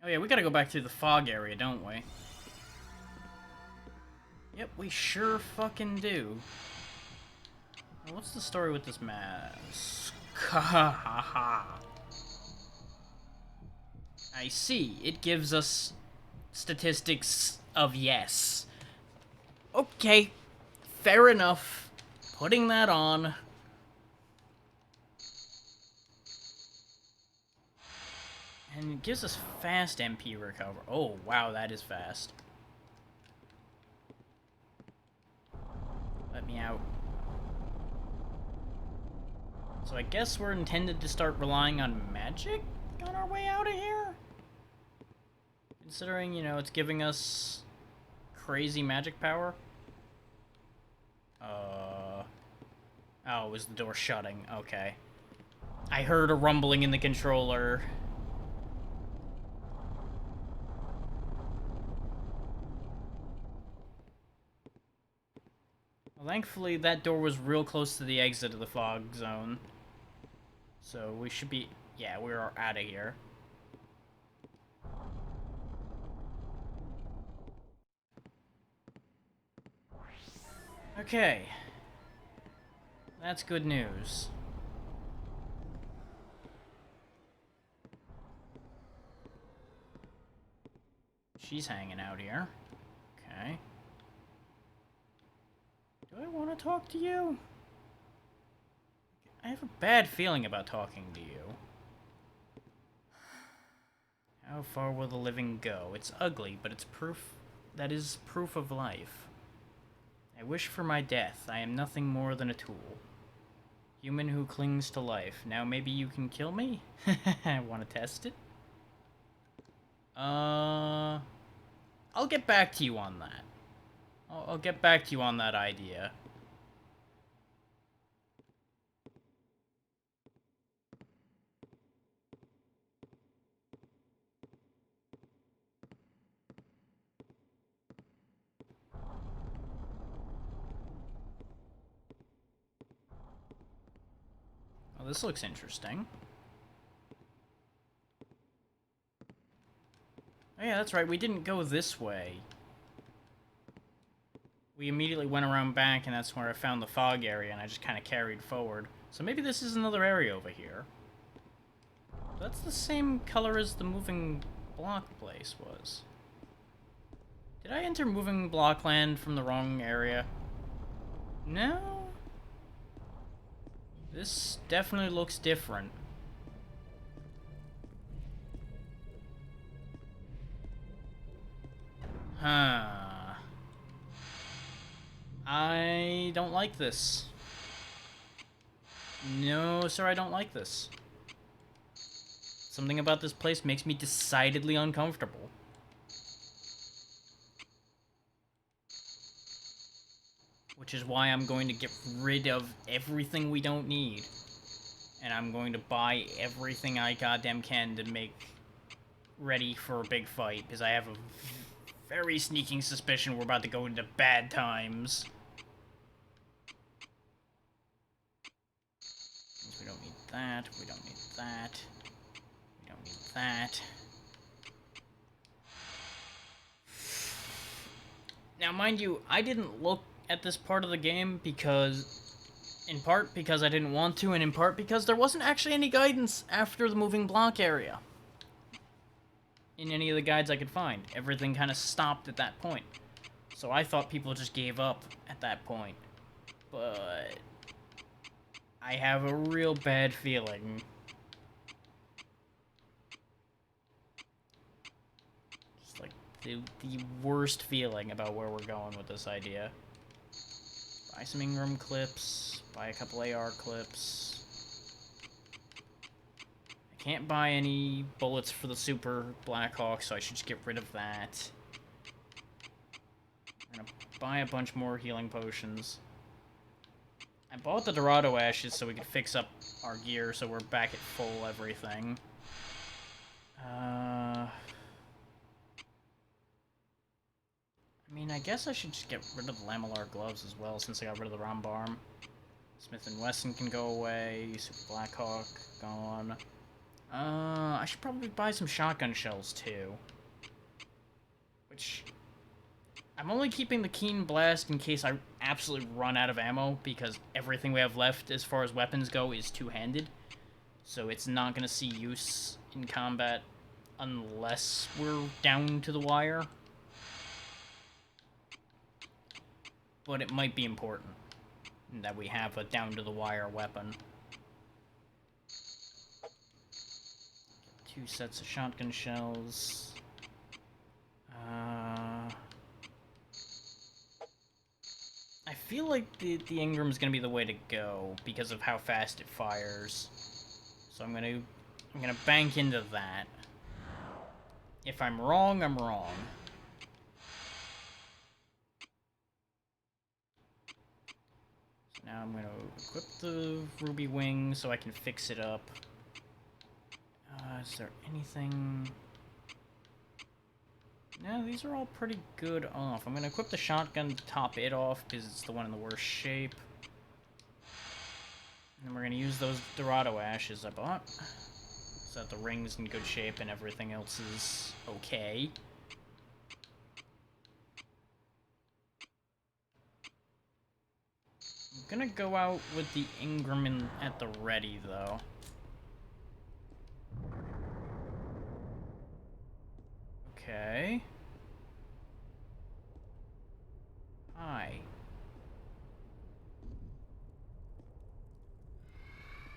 Oh yeah, we gotta go back through the fog area, don't we? Yep, we sure fucking do. Now, what's the story with this mask? Ha ha ha. I see. It gives us statistics of yes. Okay, fair enough. Putting that on. And it gives us fast MP recover. Oh, wow, that is fast. Let me out. So I guess we're intended to start relying on magic on our way out of here? Considering, you know, it's giving us crazy magic power. Oh, it was the door shutting. Okay. I heard a rumbling in the controller. Well, thankfully, that door was real close to the exit of the fog zone. So we should be... yeah, we're out of here. Okay. That's good news. She's hanging out here. Okay. Do I want to talk to you? I have a bad feeling about talking to you. How far will the living go? It's ugly, but it's proof... that is proof of life. I wish for my death. I am nothing more than a tool. Human who clings to life. Now maybe you can kill me? I want to test it. I'll get back to you on that. I'll get back to you on that idea. Oh, this looks interesting. Oh yeah, that's right, we didn't go this way. We immediately went around back, and that's where I found the fog area, and I just kind of carried forward. So maybe this is another area over here. That's the same color as the moving block place was. Did I enter moving block land from the wrong area? No? This definitely looks different. Huh. I don't like this. No, sir, I don't like this. Something about this place makes me decidedly uncomfortable. Which is why I'm going to get rid of everything we don't need. And I'm going to buy everything I goddamn can to make ready for a big fight. Because I have a very sneaking suspicion we're about to go into bad times. We don't need that. We don't need that. We don't need that. Now, mind you, I didn't look at this part of the game because... in part because I didn't want to, and in part because there wasn't actually any guidance after the moving block area. In any of the guides I could find. Everything kind of stopped at that point. So I thought people just gave up at that point. But... I have a real bad feeling. Just like the worst feeling about where we're going with this idea. Buy some Ingram clips, buy a couple AR clips. I can't buy any bullets for the Super Blackhawk, so I should just get rid of that. I'm gonna buy a bunch more healing potions. I bought the Dorado Ashes so we could fix up our gear so we're back at full everything. I mean, I guess I should just get rid of the Lamellar gloves as well, since I got rid of the Rombarm. Smith & Wesson can go away, Super Blackhawk, gone. I should probably buy some shotgun shells, too. Which... I'm only keeping the Keen Blast in case I absolutely run out of ammo, because everything we have left as far as weapons go is two-handed. So it's not going to see use in combat unless we're down to the wire. But it might be important that we have a down-to-the-wire weapon. 2 sets of shotgun shells. I feel like the Ingram's gonna be the way to go because of how fast it fires. So I'm gonna bank into that. If I'm wrong, I'm wrong. So now I'm gonna equip the Ruby Wing so I can fix it up. Is there anything... No, these are all pretty good off. I'm gonna equip the shotgun to top it off because it's the one in the worst shape. And then we're gonna use those Dorado Ashes I bought, so that the ring's in good shape and everything else is okay. I'm gonna go out with the Ingram at the ready, though. Okay. Hi.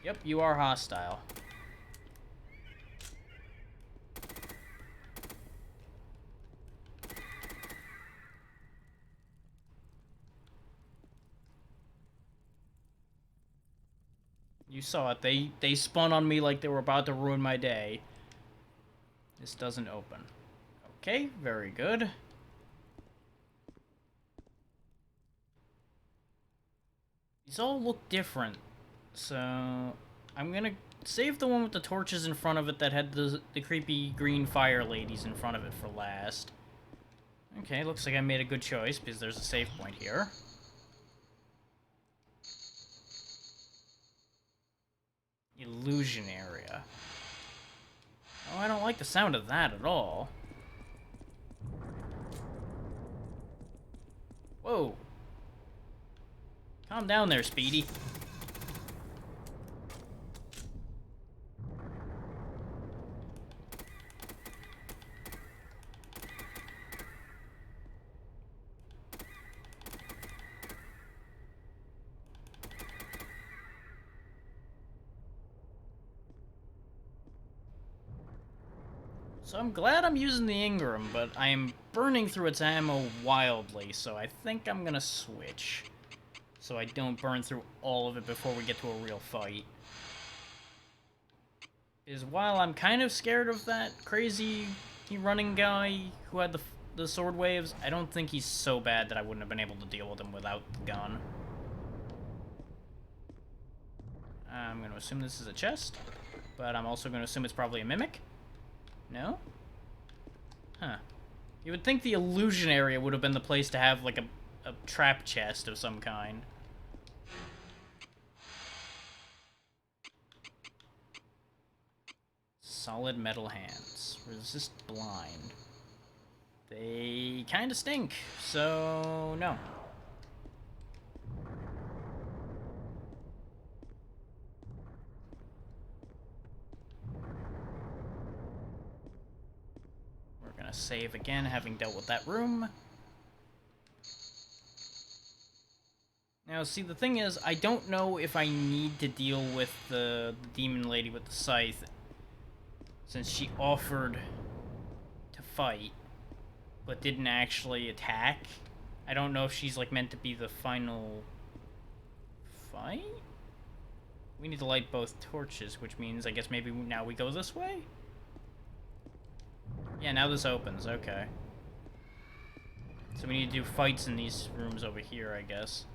Yep, you are hostile. You saw it. They spun on me like they were about to ruin my day. This doesn't open. Okay, very good. These all look different. So, I'm gonna save the one with the torches in front of it that had the creepy green fire ladies in front of it for last. Okay, looks like I made a good choice because there's a save point here. Illusion area. Oh, I don't like the sound of that at all. Whoa. Calm down there, Speedy. So I'm glad I'm using the Ingram, but I am burning through its ammo wildly, so I think I'm gonna switch. So I don't burn through all of it before we get to a real fight. Is while I'm kind of scared of that crazy running guy who had the sword waves, I don't think he's so bad that I wouldn't have been able to deal with him without the gun. I'm gonna assume this is a chest, but I'm also gonna assume it's probably a mimic. No? Huh. You would think the illusion area would have been the place to have, like, a trap chest of some kind. Solid metal hands. Resist blind. They kinda stink, so no. Save again, having dealt with that room. Now, see, the thing is, I don't know if I need to deal with the demon lady with the scythe, since she offered to fight, but didn't actually attack. I don't know if she's, like, meant to be the final fight? We need to light both torches, which means I guess maybe now we go this way? Yeah, now this opens, okay. So we need to do fights in these rooms over here, I guess.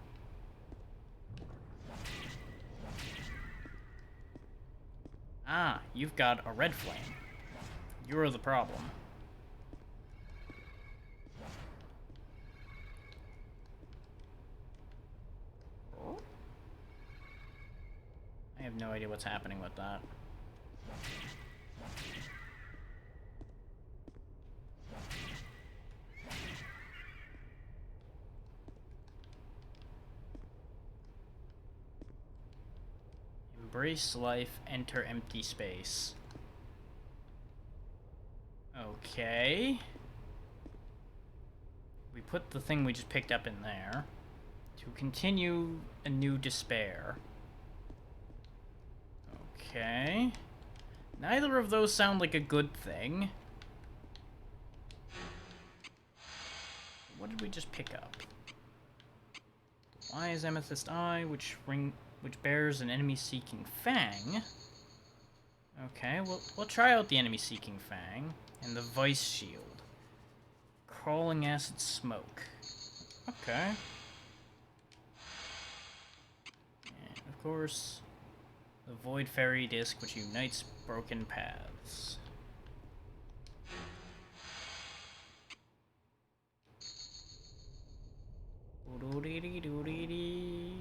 Ah, you've got a red flame. You're the problem. I have no idea what's happening with that. Embrace life, enter empty space. Okay. We put the thing we just picked up in there. To continue a new despair. Okay. Neither of those sound like a good thing. What did we just pick up? Wise Amethyst Eye, which bears an enemy-seeking fang. Okay, we'll try out the enemy-seeking fang. And the Vice Shield. Crawling Acid Smoke. Okay. And, of course, the Void Fairy Disc, which unites broken paths. Doo-doo-dee-dee-doo-dee-dee.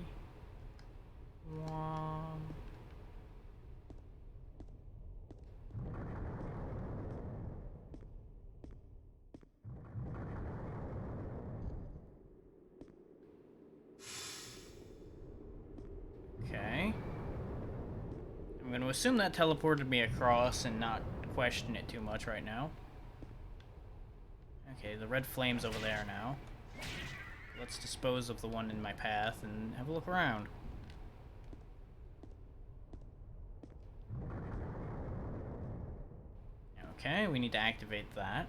Okay. I'm going to assume that teleported me across and not question it too much right now. Okay, the red flame's over there now. Let's dispose of the one in my path and have a look around. Okay, we need to activate that.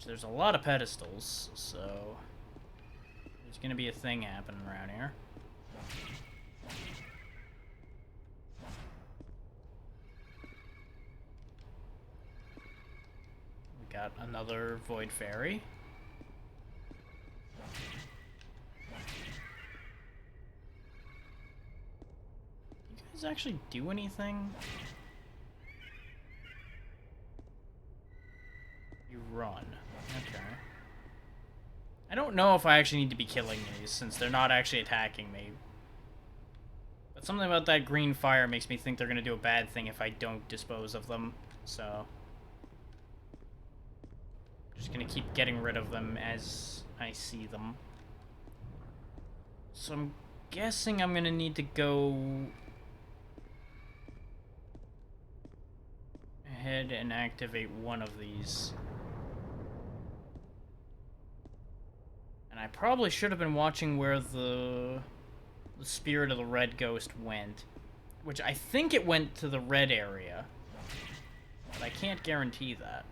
There's a lot of pedestals, so there's gonna be a thing happening around here. got another Void Fairy. You guys actually do anything? You run. Okay. I don't know if I actually need to be killing these, since they're not actually attacking me. But something about that green fire makes me think they're gonna do a bad thing if I don't dispose of them, so... just gonna keep getting rid of them as I see them. So I'm guessing I'm gonna need to go... ahead and activate one of these. And I probably should have been watching where the spirit of the red ghost went. Which I think it went to the red area. But I can't guarantee that.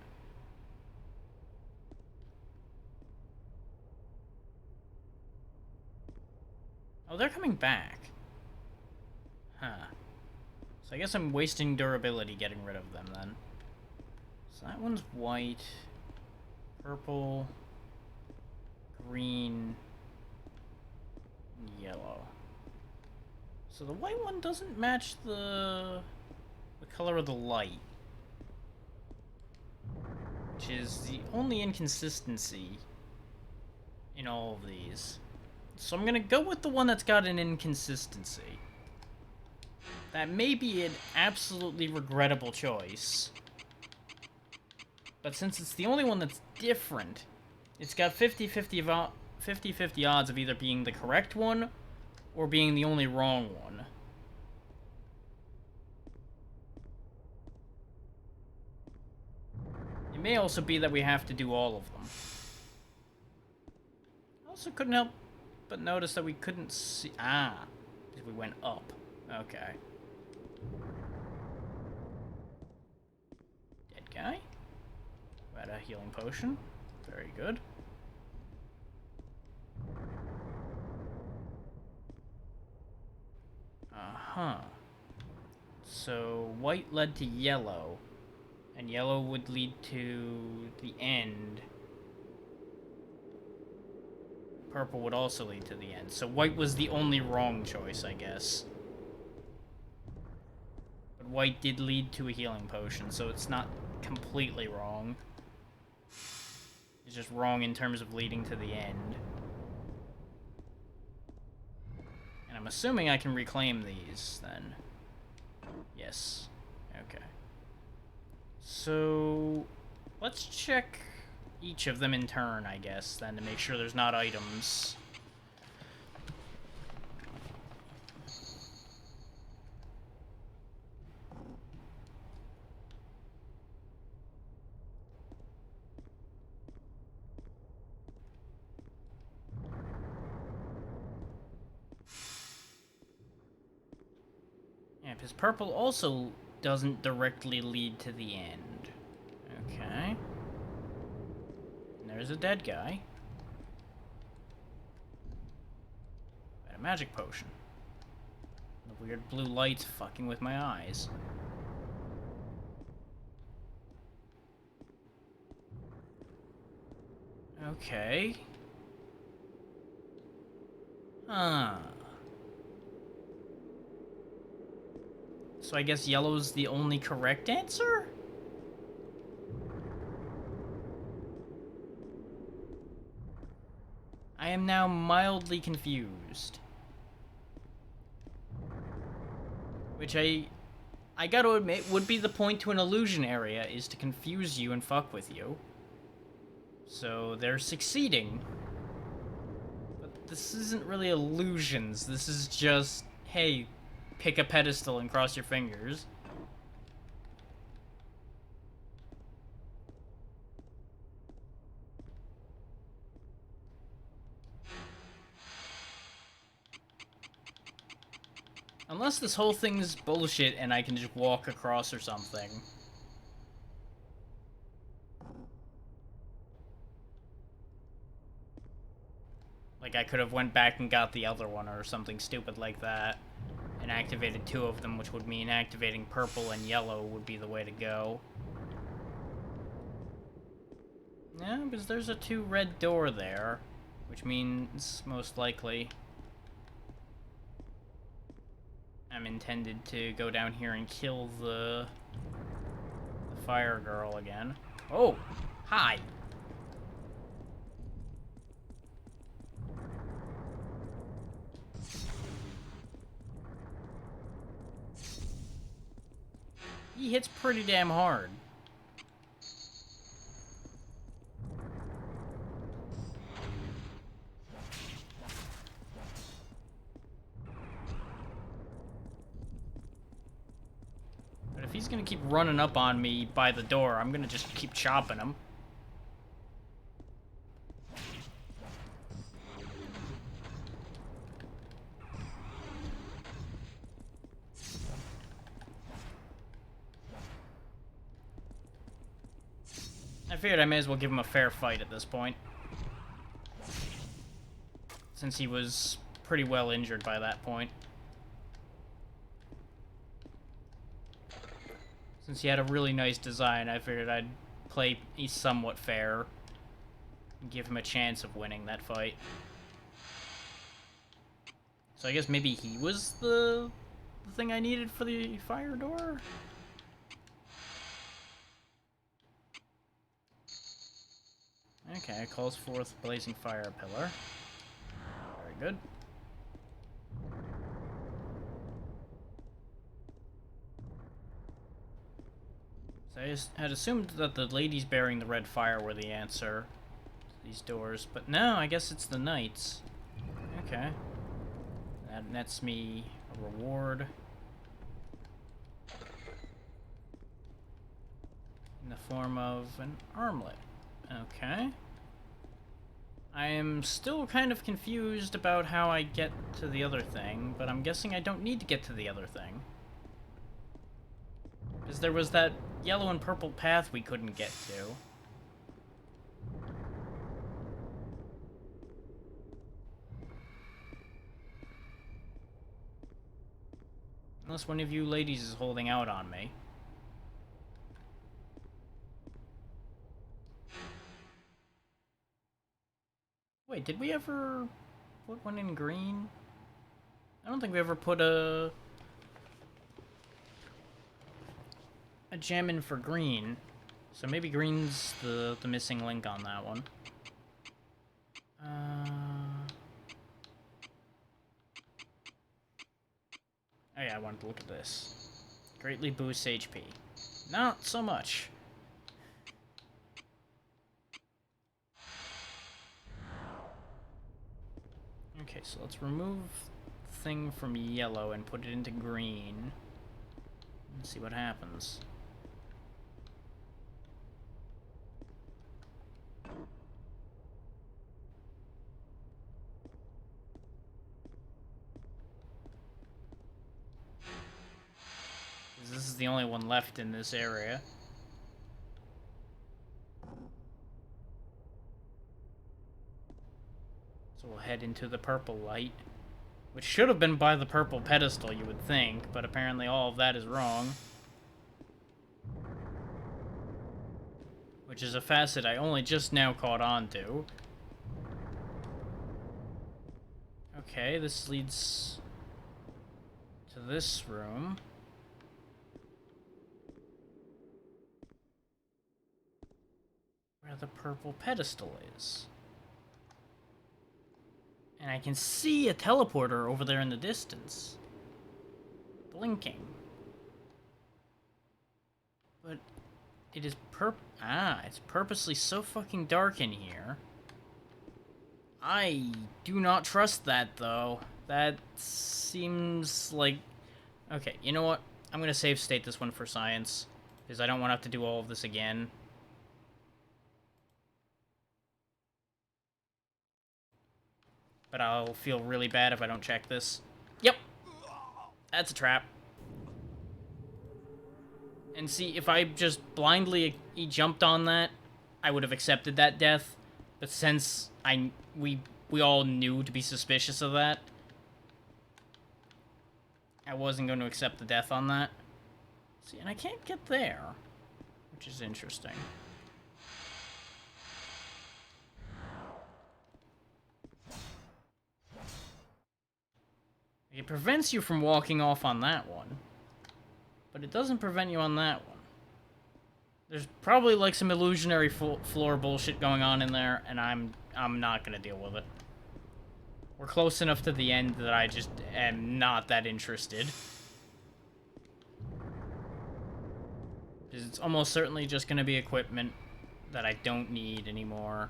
Oh, they're coming back. Huh. So I guess I'm wasting durability getting rid of them then. So that one's white, purple, green, yellow. So the white one doesn't match the color of the light, which is the only inconsistency in all of these. So I'm gonna go with the one that's got an inconsistency. That may be an absolutely regrettable choice, but since it's the only one that's different, it's got 50-50 odds of either being the correct one or being the only wrong one. It may also be that we have to do all of them. I also couldn't help but notice that we couldn't see... ah, because we went up. Okay. Dead guy. Who had a healing potion. Very good. Uh-huh. So, white led to yellow. And yellow would lead to the end. Purple would also lead to the end. So white was the only wrong choice, I guess. But white did lead to a healing potion, so it's not completely wrong. It's just wrong in terms of leading to the end. And I'm assuming I can reclaim these, then. Yes. Okay. So, let's check each of them in turn, I guess, then, to make sure there's not items. Yeah, because purple also doesn't directly lead to the end. Okay. There's a dead guy. And a magic potion. The weird blue light's fucking with my eyes. Okay. Huh. So I guess yellow's the only correct answer? I am now mildly confused. Which I gotta admit would be the point to an illusion area, is to confuse you and fuck with you. So they're succeeding. But this isn't really illusions, this is just, hey, pick a pedestal and cross your fingers. Unless this whole thing is bullshit and I can just walk across or something. Like I could have went back and got the other one or something stupid like that. And activated two of them, which would mean activating purple and yellow would be the way to go. Yeah, because there's a 2 red door there, which means most likely I'm intended to go down here and kill the fire girl again. Oh, hi. He hits pretty damn hard. But if he's gonna keep running up on me by the door, I'm gonna just keep chopping him. I figured I may as well give him a fair fight at this point, since he was pretty well injured by that point. Since he had a really nice design, I figured I'd play somewhat fair and give him a chance of winning that fight. So I guess maybe he was the thing I needed for the fire door? Okay, calls forth blazing fire pillar. Very good. So I had assumed that the ladies bearing the red fire were the answer to these doors, but no, I guess it's the knights. Okay. That nets me a reward. In the form of an armlet. Okay. I am still kind of confused about how I get to the other thing, but I'm guessing I don't need to get to the other thing. Because there was that yellow and purple path we couldn't get to. Unless one of you ladies is holding out on me. Wait, did we ever put one in green? I don't think we ever put a gem in for green. So maybe green's the missing link on that one. Oh yeah, I wanted to look at this. Greatly boosts HP. Not so much. Okay, so let's remove the thing from yellow and put it into green. And see what happens. This is the only one left in this area. So we'll head into the purple light. Which should have been by the purple pedestal, you would think, but apparently all of that is wrong. Which is a facet I only just now caught on to. Okay, this leads to this room. Where the purple pedestal is. And I can see a teleporter over there in the distance. Blinking. But it is it's purposely so fucking dark in here. I do not trust that, though. That seems like... Okay, you know what? I'm gonna save state this one for science, because I don't want to have to do all of this again. But I'll feel really bad if I don't check this. Yep. That's a trap. And see, if I just blindly jumped on that, I would have accepted that death. But since we all knew to be suspicious of that, I wasn't going to accept the death on that. See, and I can't get there, which is interesting. It prevents you from walking off on that one. But it doesn't prevent you on that one. There's probably like some illusionary floor bullshit going on in there, and I'm not gonna deal with it. We're close enough to the end that I just am not that interested. Because it's almost certainly just gonna be equipment that I don't need anymore.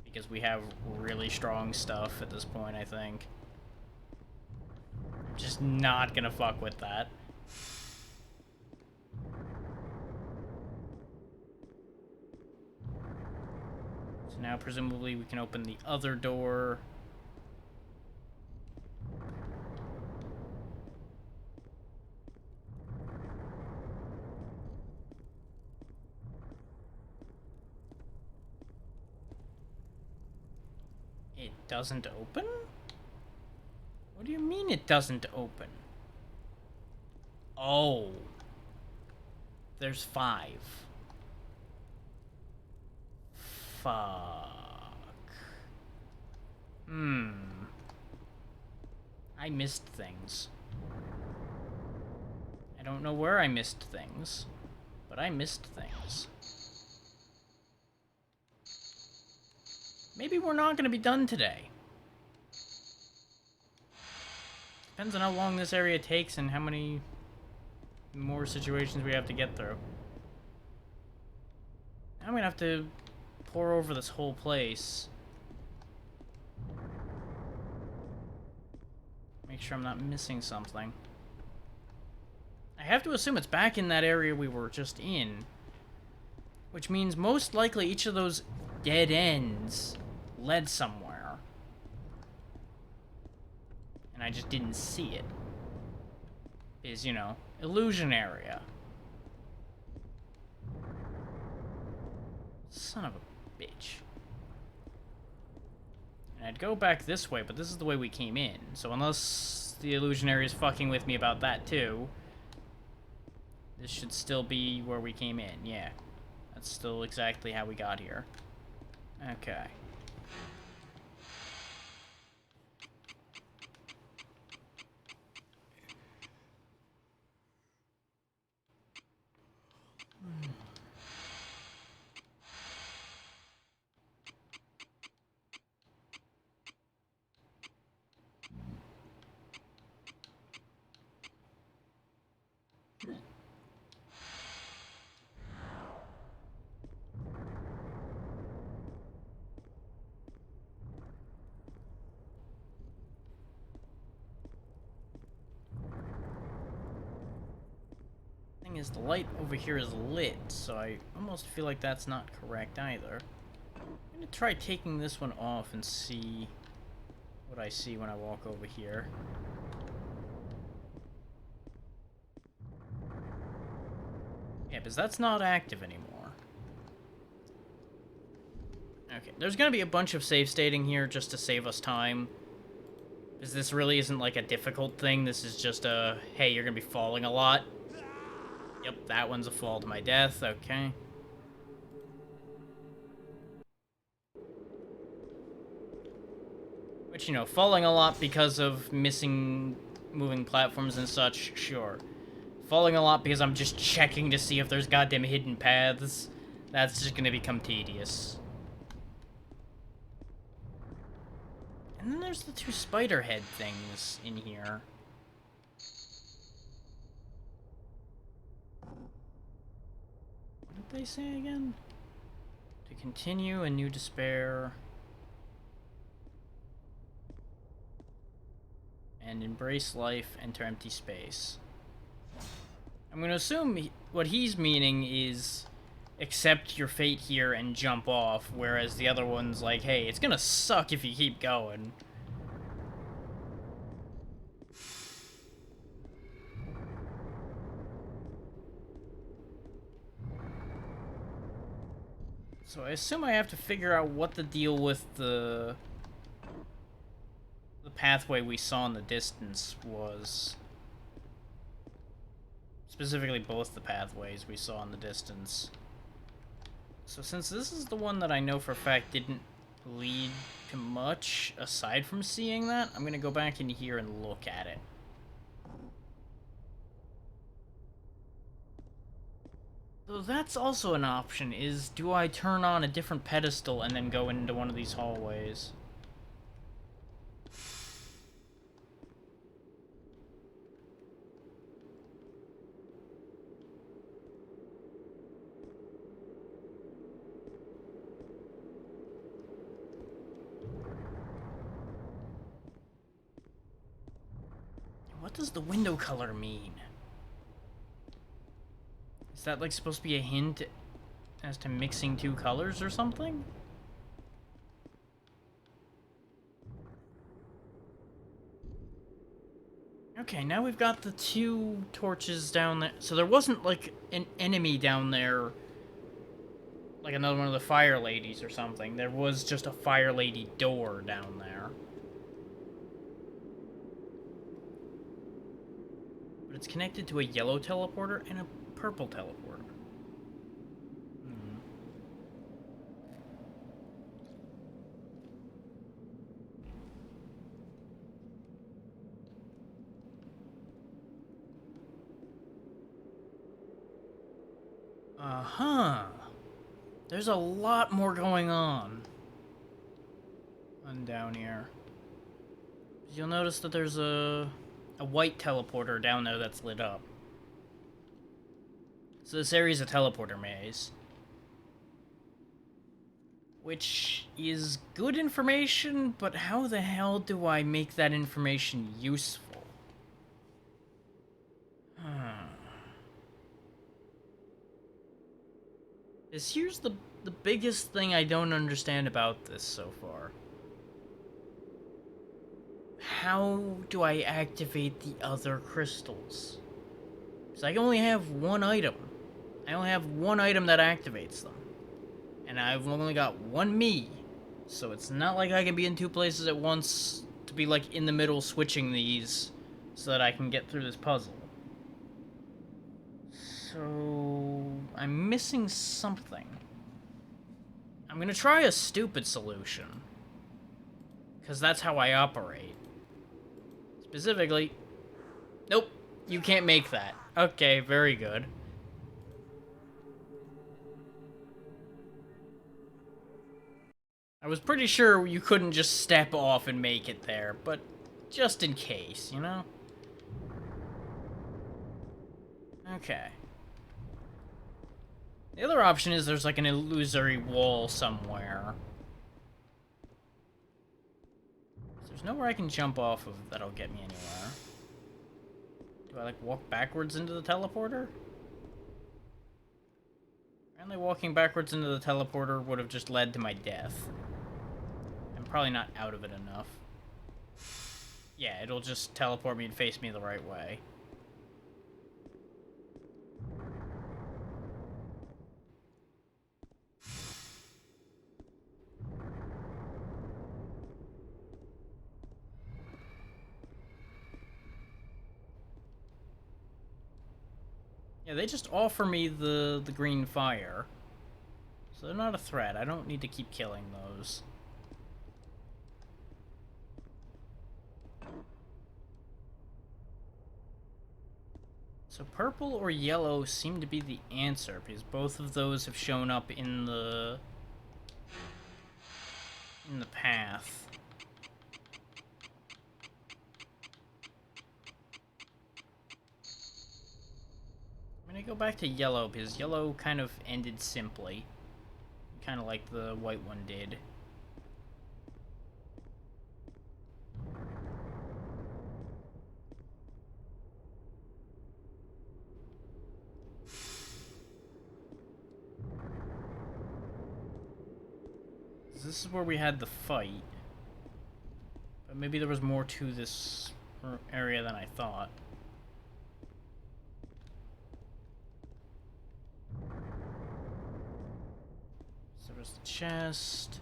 Because we have really strong stuff at this point, I think. I'm just not gonna fuck with that. So now presumably we can open the other door. It doesn't open? What do you mean it doesn't open? Oh. There's 5. Fuck. I missed things. I don't know where I missed things, but I missed things. Maybe we're not going to be done today. Depends on how long this area takes and how many more situations we have to get through. I'm going to have to pour over this whole place. Make sure I'm not missing something. I have to assume it's back in that area we were just in. Which means most likely each of those dead ends led somewhere. And I just didn't see it. Is, you know, illusion area. Son of a bitch. And I'd go back this way, but this is the way we came in. So unless the illusionary is fucking with me about that too, this should still be where we came in. Yeah. That's still exactly how we got here. Okay. Is the light over here is lit, so I almost feel like that's not correct either. I'm gonna try taking this one off and see what I see when I walk over here. Yeah, because that's not active anymore. Okay, there's gonna be a bunch of save stating here just to save us time. Because this really isn't like a difficult thing, this is just a, hey, you're gonna be falling a lot. Yep, that one's a fall to my death, okay. Which, you know, falling a lot because of missing moving platforms and such, sure. Falling a lot because I'm just checking to see if there's goddamn hidden paths, that's just gonna become tedious. And then there's the 2 spider head things in here. What did they say again? To continue, a new despair. And embrace life, enter empty space. I'm gonna assume what he's meaning is accept your fate here and jump off, whereas the other one's like, hey, it's gonna suck if you keep going. So I assume I have to figure out what the deal with the pathway we saw in the distance was. Specifically both the pathways we saw in the distance. So since this is the one that I know for a fact didn't lead to much aside from seeing that. I'm gonna go back in here and look at it. So that's also an option, is do I turn on a different pedestal and then go into one of these hallways? What does the window color mean? Is that like supposed to be a hint as to mixing two colors or something? Okay, now we've got the two torches down there. So there wasn't like an enemy down there, like another one of the fire ladies or something. There was just a fire lady door down there. But it's connected to a yellow teleporter and a purple teleporter. Uh-huh. There's a lot more going on down here. You'll notice that there's a white teleporter down there that's lit up. So this area is a teleporter maze. Which is good information, but how the hell do I make that information useful? Here's the biggest thing I don't understand about this so far. How do I activate the other crystals? Because I only have one item. I only have one item that activates them. And I've only got one me. So it's not like I can be in two places at once to be like in the middle switching these so that I can get through this puzzle. So I'm missing something. I'm gonna try a stupid solution. Because that's how I operate. Specifically... Nope, you can't make that. Okay, very good. I was pretty sure you couldn't just step off and make it there, but just in case, you know? Okay. The other option is there's like an illusory wall somewhere. There's nowhere I can jump off of that'll get me anywhere. Do I like walk backwards into the teleporter? Apparently walking backwards into the teleporter would have just led to my death. I'm probably not out of it enough. Yeah, it'll just teleport me and face me the right way. Yeah, they just offer me the green fire. So they're not a threat. I don't need to keep killing those. So purple or yellow seem to be the answer, because both of those have shown up in the path. I'm gonna go back to yellow, because yellow kind of ended simply. Kind of like the white one did. This is where we had the fight. But maybe there was more to this area than I thought. So there's the chest.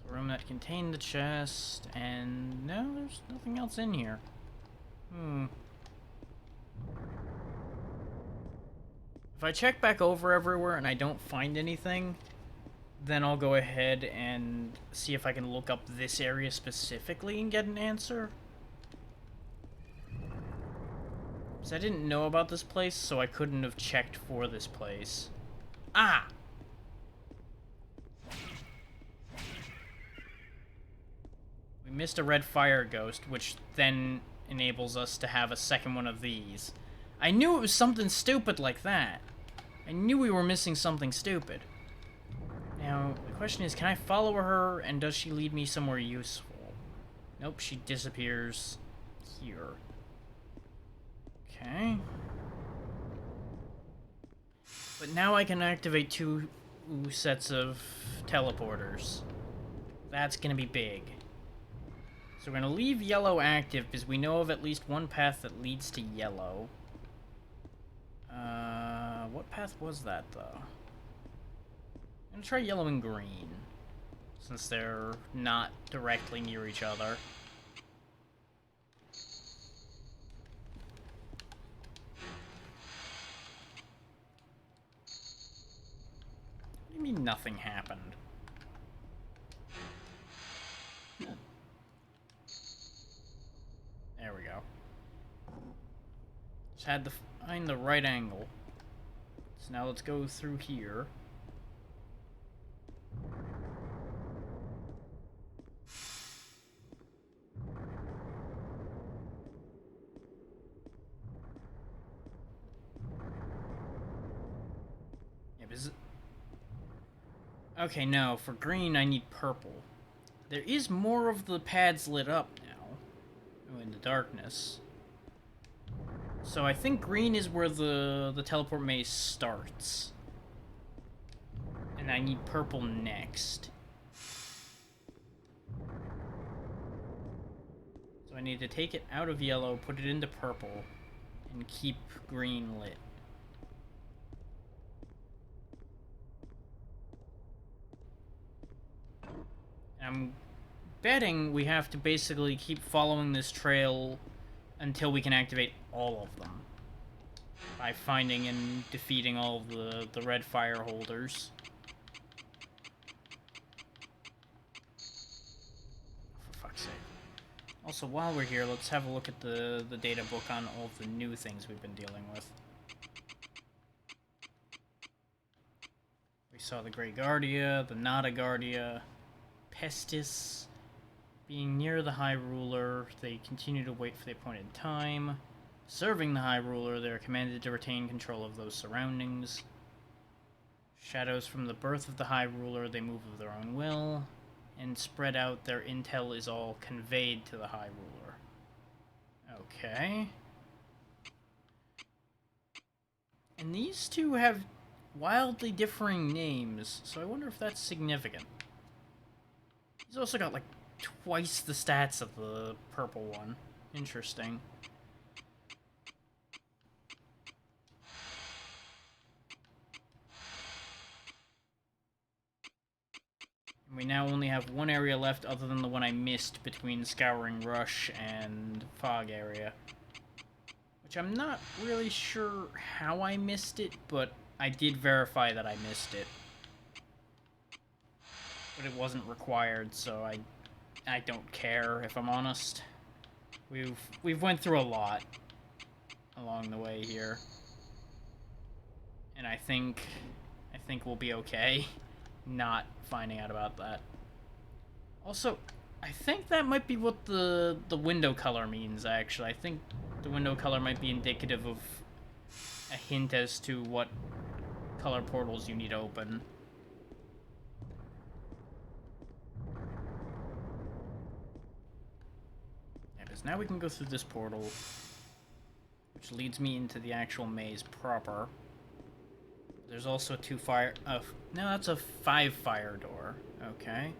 The room that contained the chest. And no, there's nothing else in here. If I check back over everywhere and I don't find anything, then I'll go ahead and see if I can look up this area specifically and get an answer. Because I didn't know about this place, so I couldn't have checked for this place. Ah! We missed a red fire ghost, which then enables us to have a second one of these. I knew it was something stupid like that. I knew we were missing something stupid. Now, the question is, can I follow her, and does she lead me somewhere useful? Nope, she disappears here. Okay. But now I can activate 2 sets of teleporters. That's gonna be big. So we're gonna leave yellow active, because we know of at least one path that leads to yellow. What path was that, though? I'm gonna try yellow and green, since they're not directly near each other. What do you mean nothing happened? There we go. Just had to find the right angle. So now let's go through here. Yeah, but is it... Okay, no, for green I need purple. There is more of the pads lit up now. In the darkness. So I think green is where the teleport maze starts. And I need purple next. So I need to take it out of yellow, put it into purple, and keep green lit. I'm betting we have to basically keep following this trail until we can activate all of them. By finding and defeating all of the red fire holders. For fuck's sake. Also, while we're here, let's have a look at the data book on all of the new things we've been dealing with. We saw the Grey Guardia, the Nada Guardia, Pestis. Being near the High Ruler, they continue to wait for the appointed time. Serving the High Ruler, they are commanded to retain control of those surroundings. Shadows from the birth of the High Ruler, they move of their own will. And spread out, their intel is all conveyed to the High Ruler. Okay. And these two have wildly differing names, so I wonder if that's significant. He's also got, like, twice the stats of the purple one. Interesting. We now only have one area left other than the one I missed between Scouring Rush and Fog area. Which I'm not really sure how I missed it, but I did verify that I missed it. But it wasn't required, so I don't care, if I'm honest. We've went through a lot along the way here. And I think we'll be okay not finding out about that. Also, I think that might be what the window color means, actually. I think the window color might be indicative of a hint as to what color portals you need to open. Yeah, because now we can go through this portal, which leads me into the actual maze proper. There's also 2 fire... no, that's a 5 fire door. Okay.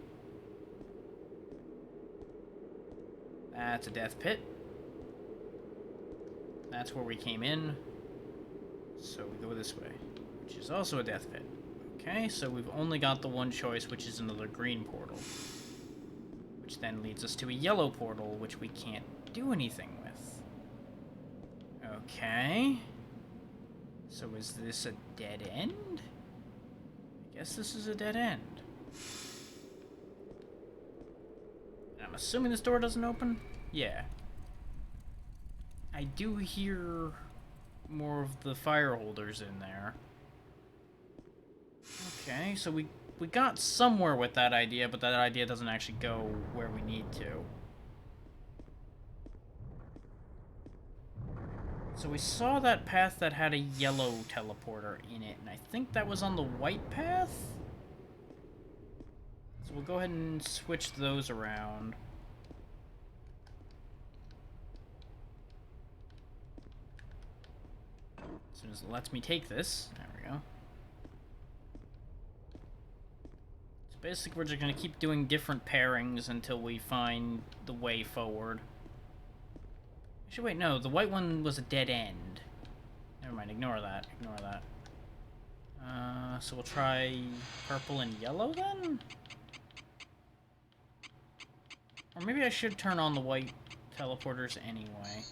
That's a death pit. That's where we came in. So we go this way, which is also a death pit. Okay, so we've only got the one choice, which is another green portal. Which then leads us to a yellow portal, which we can't do anything with. Okay. So is this a dead end? I guess this is a dead end. I'm assuming this door doesn't open? Yeah. I do hear more of the fire holders in there. Okay, so we got somewhere with that idea, but that idea doesn't actually go where we need to. So we saw that path that had a yellow teleporter in it, and I think that was on the white path? So we'll go ahead and switch those around. As soon as it lets me take this. There we go. So basically we're just going to keep doing different pairings until we find the way forward. Actually, wait, no. The white one was a dead end. Never mind, ignore that. Ignore that. So we'll try purple and yellow then? Or maybe I should turn on the white teleporters anyway.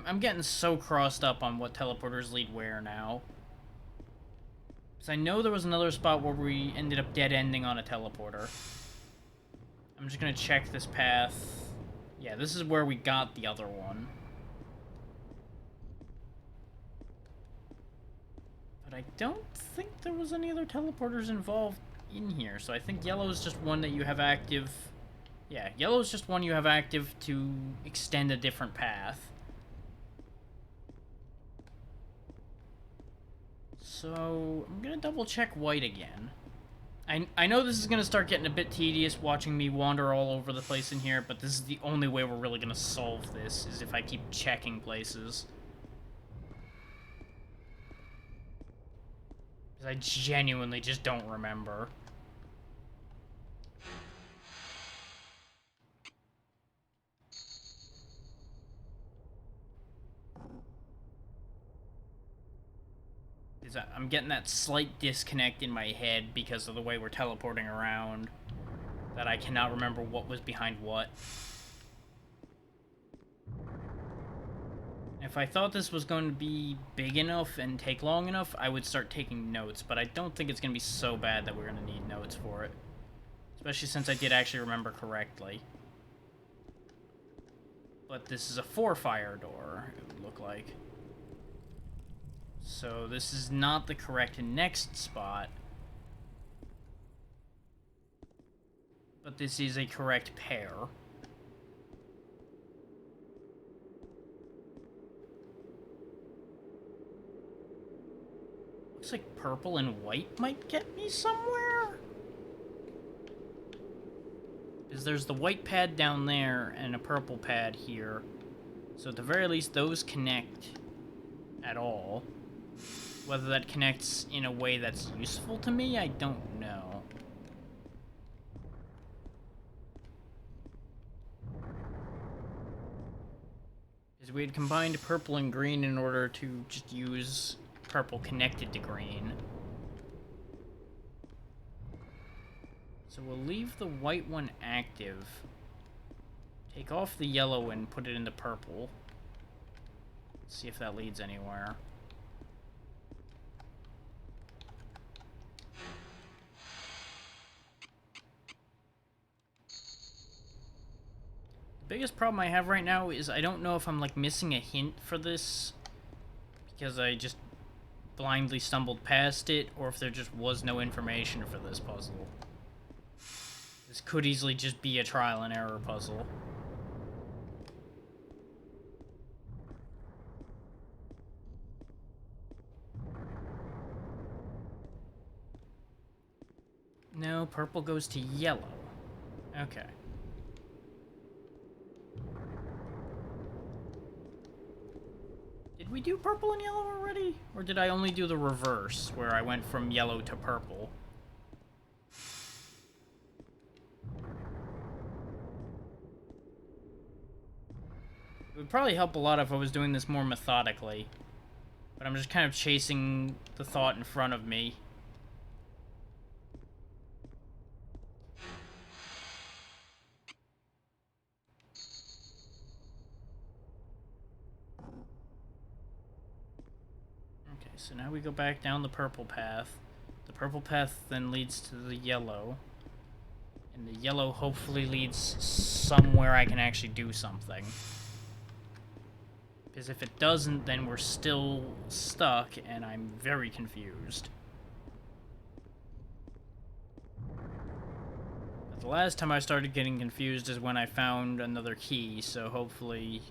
I'm getting so crossed up on what teleporters lead where now. Because I know there was another spot where we ended up dead-ending on a teleporter. I'm just gonna check this path. Yeah, this is where we got the other one. But I don't think there was any other teleporters involved in here, so I think yellow is just one that you have active. Yeah, yellow is just one you have active to extend a different path. So, I'm gonna double check white again. I know this is gonna start getting a bit tedious watching me wander all over the place in here, but this is the only way we're really gonna solve this, is if I keep checking places. Because I genuinely just don't remember. I'm getting that slight disconnect in my head because of the way we're teleporting around, that I cannot remember what was behind what. If I thought this was going to be big enough and take long enough, I would start taking notes, but I don't think it's going to be so bad that we're going to need notes for it. Especially since I did actually remember correctly. But this is a 4-fire door, it would look like. So this is not the correct next spot. But this is a correct pair. Looks like purple and white might get me somewhere. Because there's the white pad down there and a purple pad here. So at the very least, those connect at all. Whether that connects in a way that's useful to me, I don't know. Because we had combined purple and green in order to just use purple connected to green. So we'll leave the white one active. Take off the yellow and put it into purple. Let's see if that leads anywhere. The biggest problem I have right now is I don't know if I'm like missing a hint for this because I just blindly stumbled past it, or if there just was no information for this puzzle. This could easily just be a trial and error puzzle. No, purple goes to yellow. Okay. Did we do purple and yellow already? Or did I only do the reverse, where I went from yellow to purple? It would probably help a lot if I was doing this more methodically. But I'm just kind of chasing the thought in front of me. Okay, so now we go back down the purple path. The purple path then leads to the yellow. And the yellow hopefully leads somewhere I can actually do something. Because if it doesn't, then we're still stuck, and I'm very confused. But the last time I started getting confused is when I found another key, so hopefully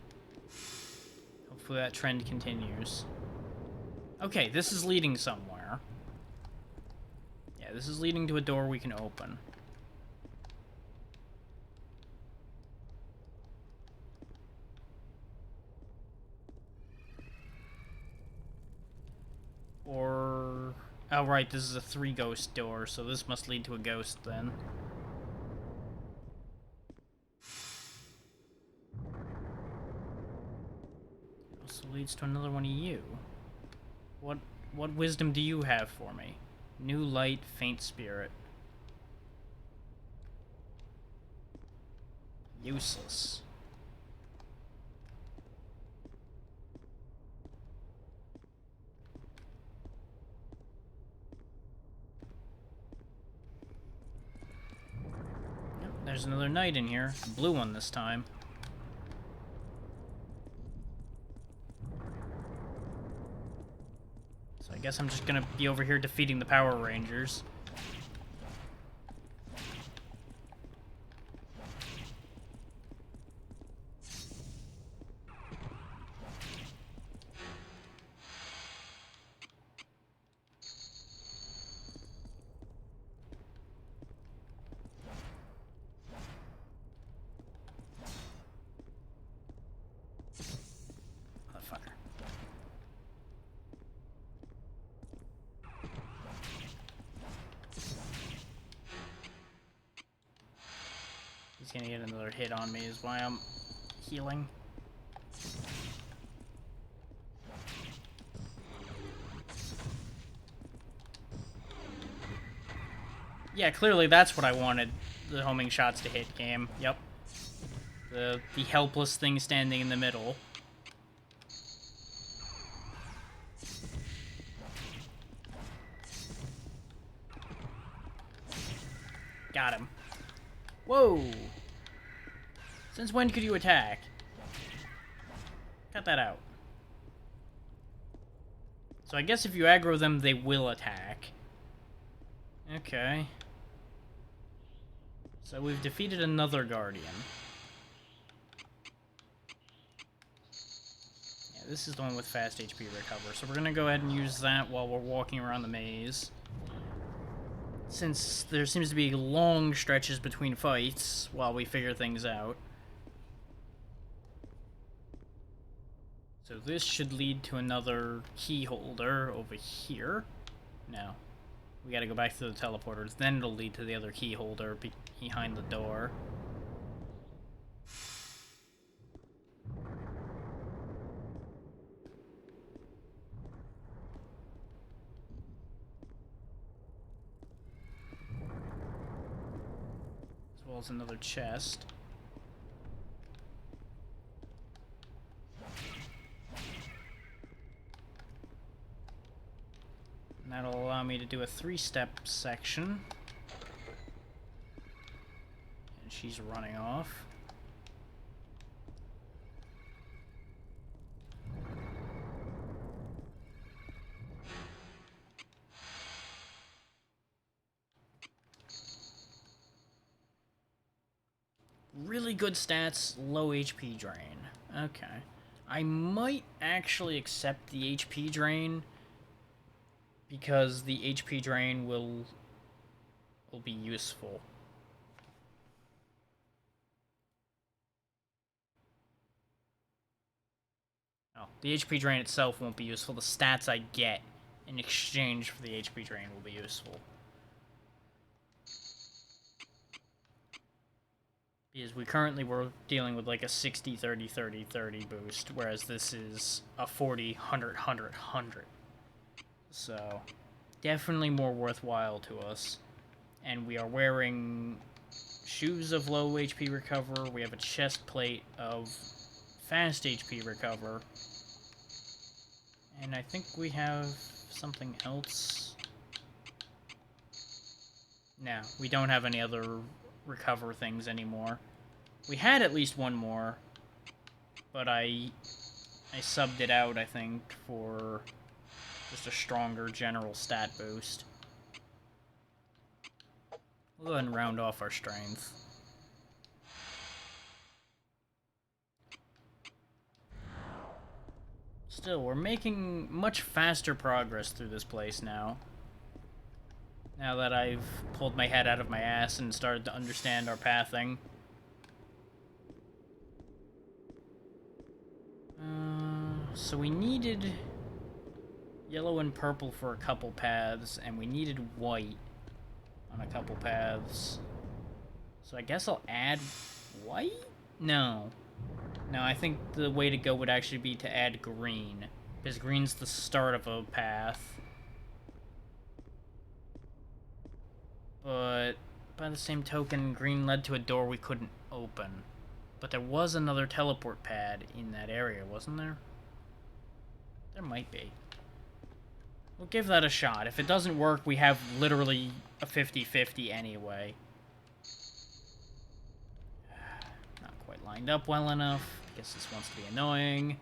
that trend continues. Okay, this is leading somewhere. Yeah, this is leading to a door we can open. Or... oh, right, this is a 3-ghost door, so this must lead to a ghost, then. Also leads to another one of you. What wisdom do you have for me? New light, faint spirit. Useless. Yep, there's another knight in here. A blue one this time. So I guess I'm just gonna be over here defeating the Power Rangers. Motherfucker. He's gonna get another hit on me is why I'm healing. Yeah, clearly that's what I wanted the homing shots to hit game. Yep. The helpless thing standing in the middle. Got him. Whoa! Since when could you attack? Cut that out. So I guess if you aggro them, they will attack. Okay. So we've defeated another Guardian. Yeah, this is the one with fast HP recover. So we're gonna go ahead and use that while we're walking around the maze. Since there seems to be long stretches between fights while we figure things out. So this should lead to another key holder over here. No. We gotta go back to the teleporters, then it'll lead to the other key holder behind the door. As well as another chest. And that'll allow me to do a 3-step section. And she's running off. Really good stats, low HP drain. Okay. I might actually accept the HP drain, because the HP drain will be useful. Oh, the HP drain itself won't be useful. The stats I get in exchange for the HP drain will be useful. Because we currently were dealing with like a 60, 30, 30, 30 boost, whereas this is a 40, 100, 100, 100. So, definitely more worthwhile to us. And we are wearing shoes of low HP recover. We have a chest plate of fast HP recover. And I think we have something else? No, we don't have any other recover things anymore. We had at least one more, but I subbed it out, I think, for just a stronger general stat boost. We'll go ahead and round off our strength. Still, we're making much faster progress through this place now. Now that I've pulled my head out of my ass and started to understand our pathing. So we needed yellow and purple for a couple paths, and we needed white on a couple paths. So I guess I'll add white? No. No, I think the way to go would actually be to add green, because green's the start of a path. But by the same token, green led to a door we couldn't open. But there was another teleport pad in that area, wasn't there? There might be. We'll give that a shot. If it doesn't work, we have literally a 50-50 anyway. Not quite lined up well enough. Guess this wants to be annoying.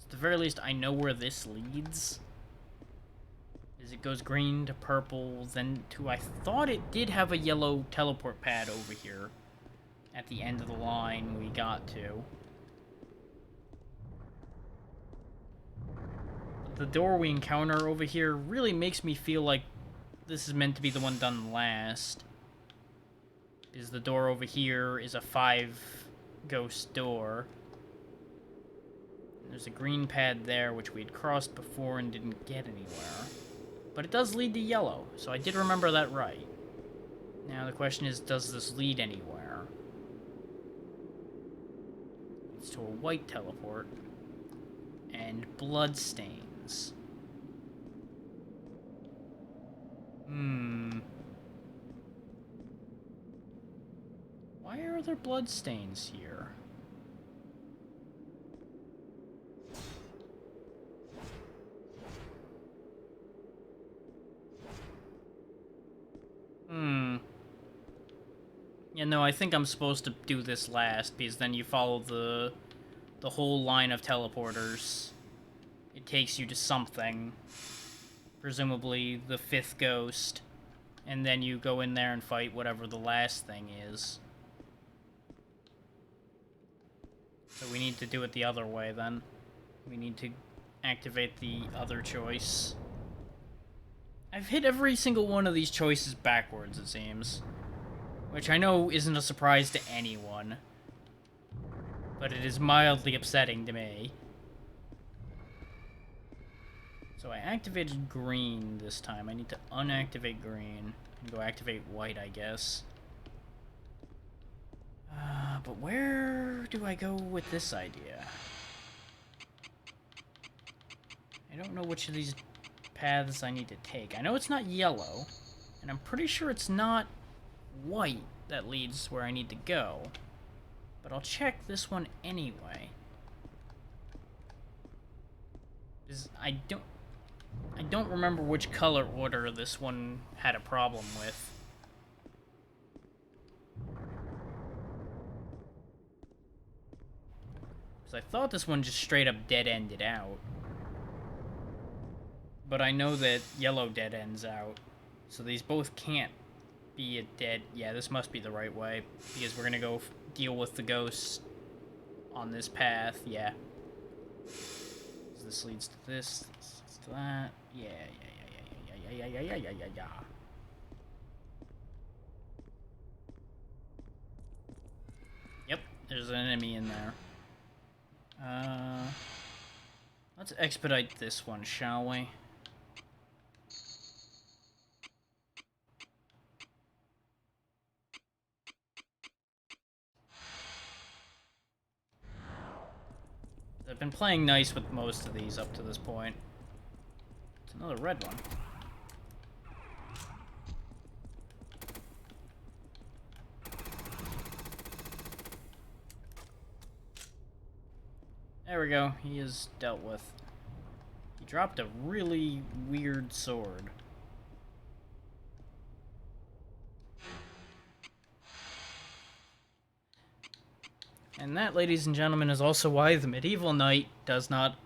At the very least, I know where this leads. It goes green to purple, then to... I thought it did have a yellow teleport pad over here. At the end of the line we got to. The door we encounter over here really makes me feel like this is meant to be the one done last. Because the door over here is a 5 ghost door. There's a green pad there, which we'd crossed before and didn't get anywhere. But it does lead to yellow, so I did remember that right. Now the question is, does this lead anywhere? It's to a white teleport. And bloodstains. Why are there bloodstains here? Yeah, no, I think I'm supposed to do this last, because then you follow the whole line of teleporters. It takes you to something. Presumably the 5th ghost. And then you go in there and fight whatever the last thing is. So we need to do it the other way, then. We need to activate the other choice. I've hit every single one of these choices backwards, it seems. Which I know isn't a surprise to anyone. But it is mildly upsetting to me. So I activated green this time. I need to unactivate green and go activate white, I guess. But where do I go with this idea? I don't know which of these paths I need to take. I know it's not yellow, and I'm pretty sure it's not white that leads where I need to go. But I'll check this one anyway. Because I don't remember which color order this one had a problem with. Because I thought this one just straight up dead-ended out. But I know that yellow dead ends out. So these both can't be a dead... Yeah, this must be the right way. Because we're gonna go deal with the ghosts on this path. Yeah. So this leads to this. This leads to that. Yeah. Yep, there's an enemy in there. Let's expedite this one, shall we? I've been playing nice with most of these up to this point. It's another red one. There we go. He is dealt with. He dropped a really weird sword. And that, ladies and gentlemen, is also why the medieval knight does not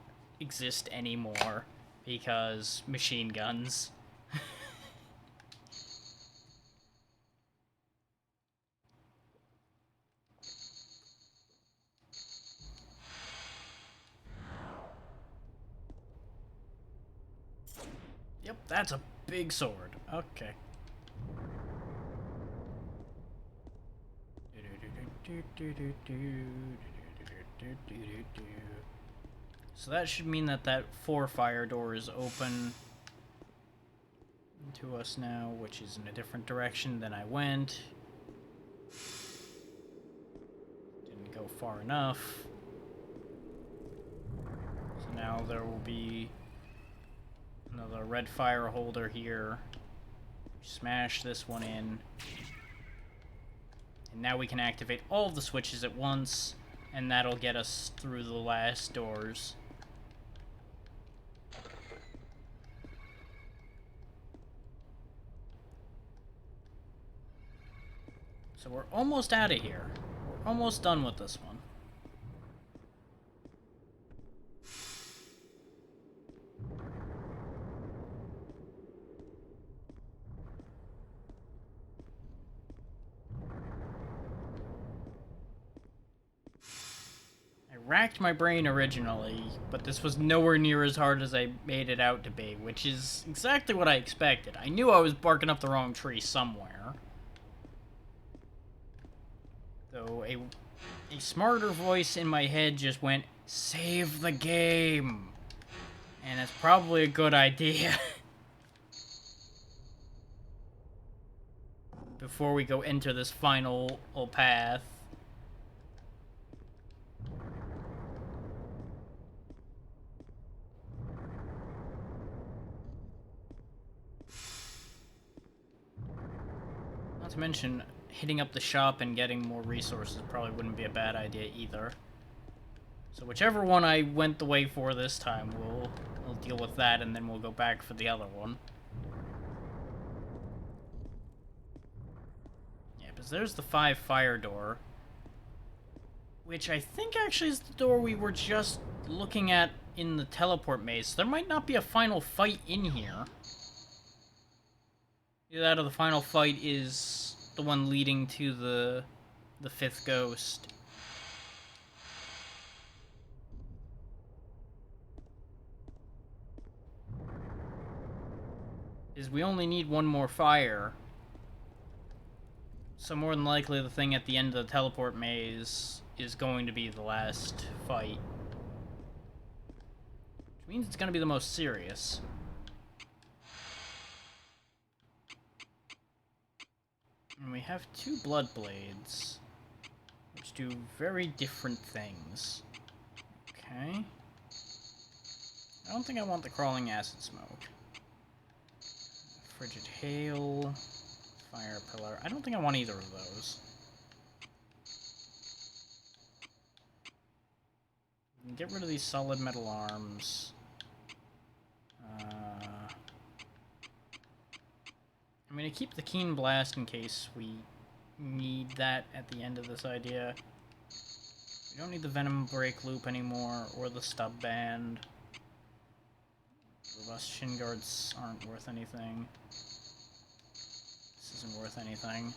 exist anymore. Because machine guns. Yep, that's a big sword. Okay. So that should mean that that 4 fire door is open to us now, which is in a different direction than I went. Didn't go far enough. So now there will be another red fire holder here. Smash this one in. And now we can activate all of the switches at once, and that'll get us through the last doors. So we're almost out of here. We're almost done with this one. I racked my brain originally, but this was nowhere near as hard as I made it out to be, which is exactly what I expected. I knew I was barking up the wrong tree somewhere. Though a smarter voice in my head just went, "Save the game!" And it's probably a good idea. Before we go enter this final path. Not to mention, hitting up the shop and getting more resources probably wouldn't be a bad idea either. So whichever one I went the way for this time, we'll deal with that, and then we'll go back for the other one. Yeah, because there's the 5 fire door, which I think actually is the door we were just looking at in the teleport maze. So there might not be a final fight in here. Either that or the final fight is the one leading to the 5th ghost. Is we only need one more fire. So more than likely the thing at the end of the teleport maze is going to be the last fight. Which means it's going to be the most serious. And we have 2 blood blades, which do very different things. Okay. I don't think I want the crawling acid smoke. Frigid hail, fire pillar. I don't think I want either of those. Get rid of these solid metal arms. I'm gonna keep the Keen Blast in case we need that at the end of this idea. We don't need the Venom Break Loop anymore, or the Stub Band. Robust Shin Guards aren't worth anything. This isn't worth anything.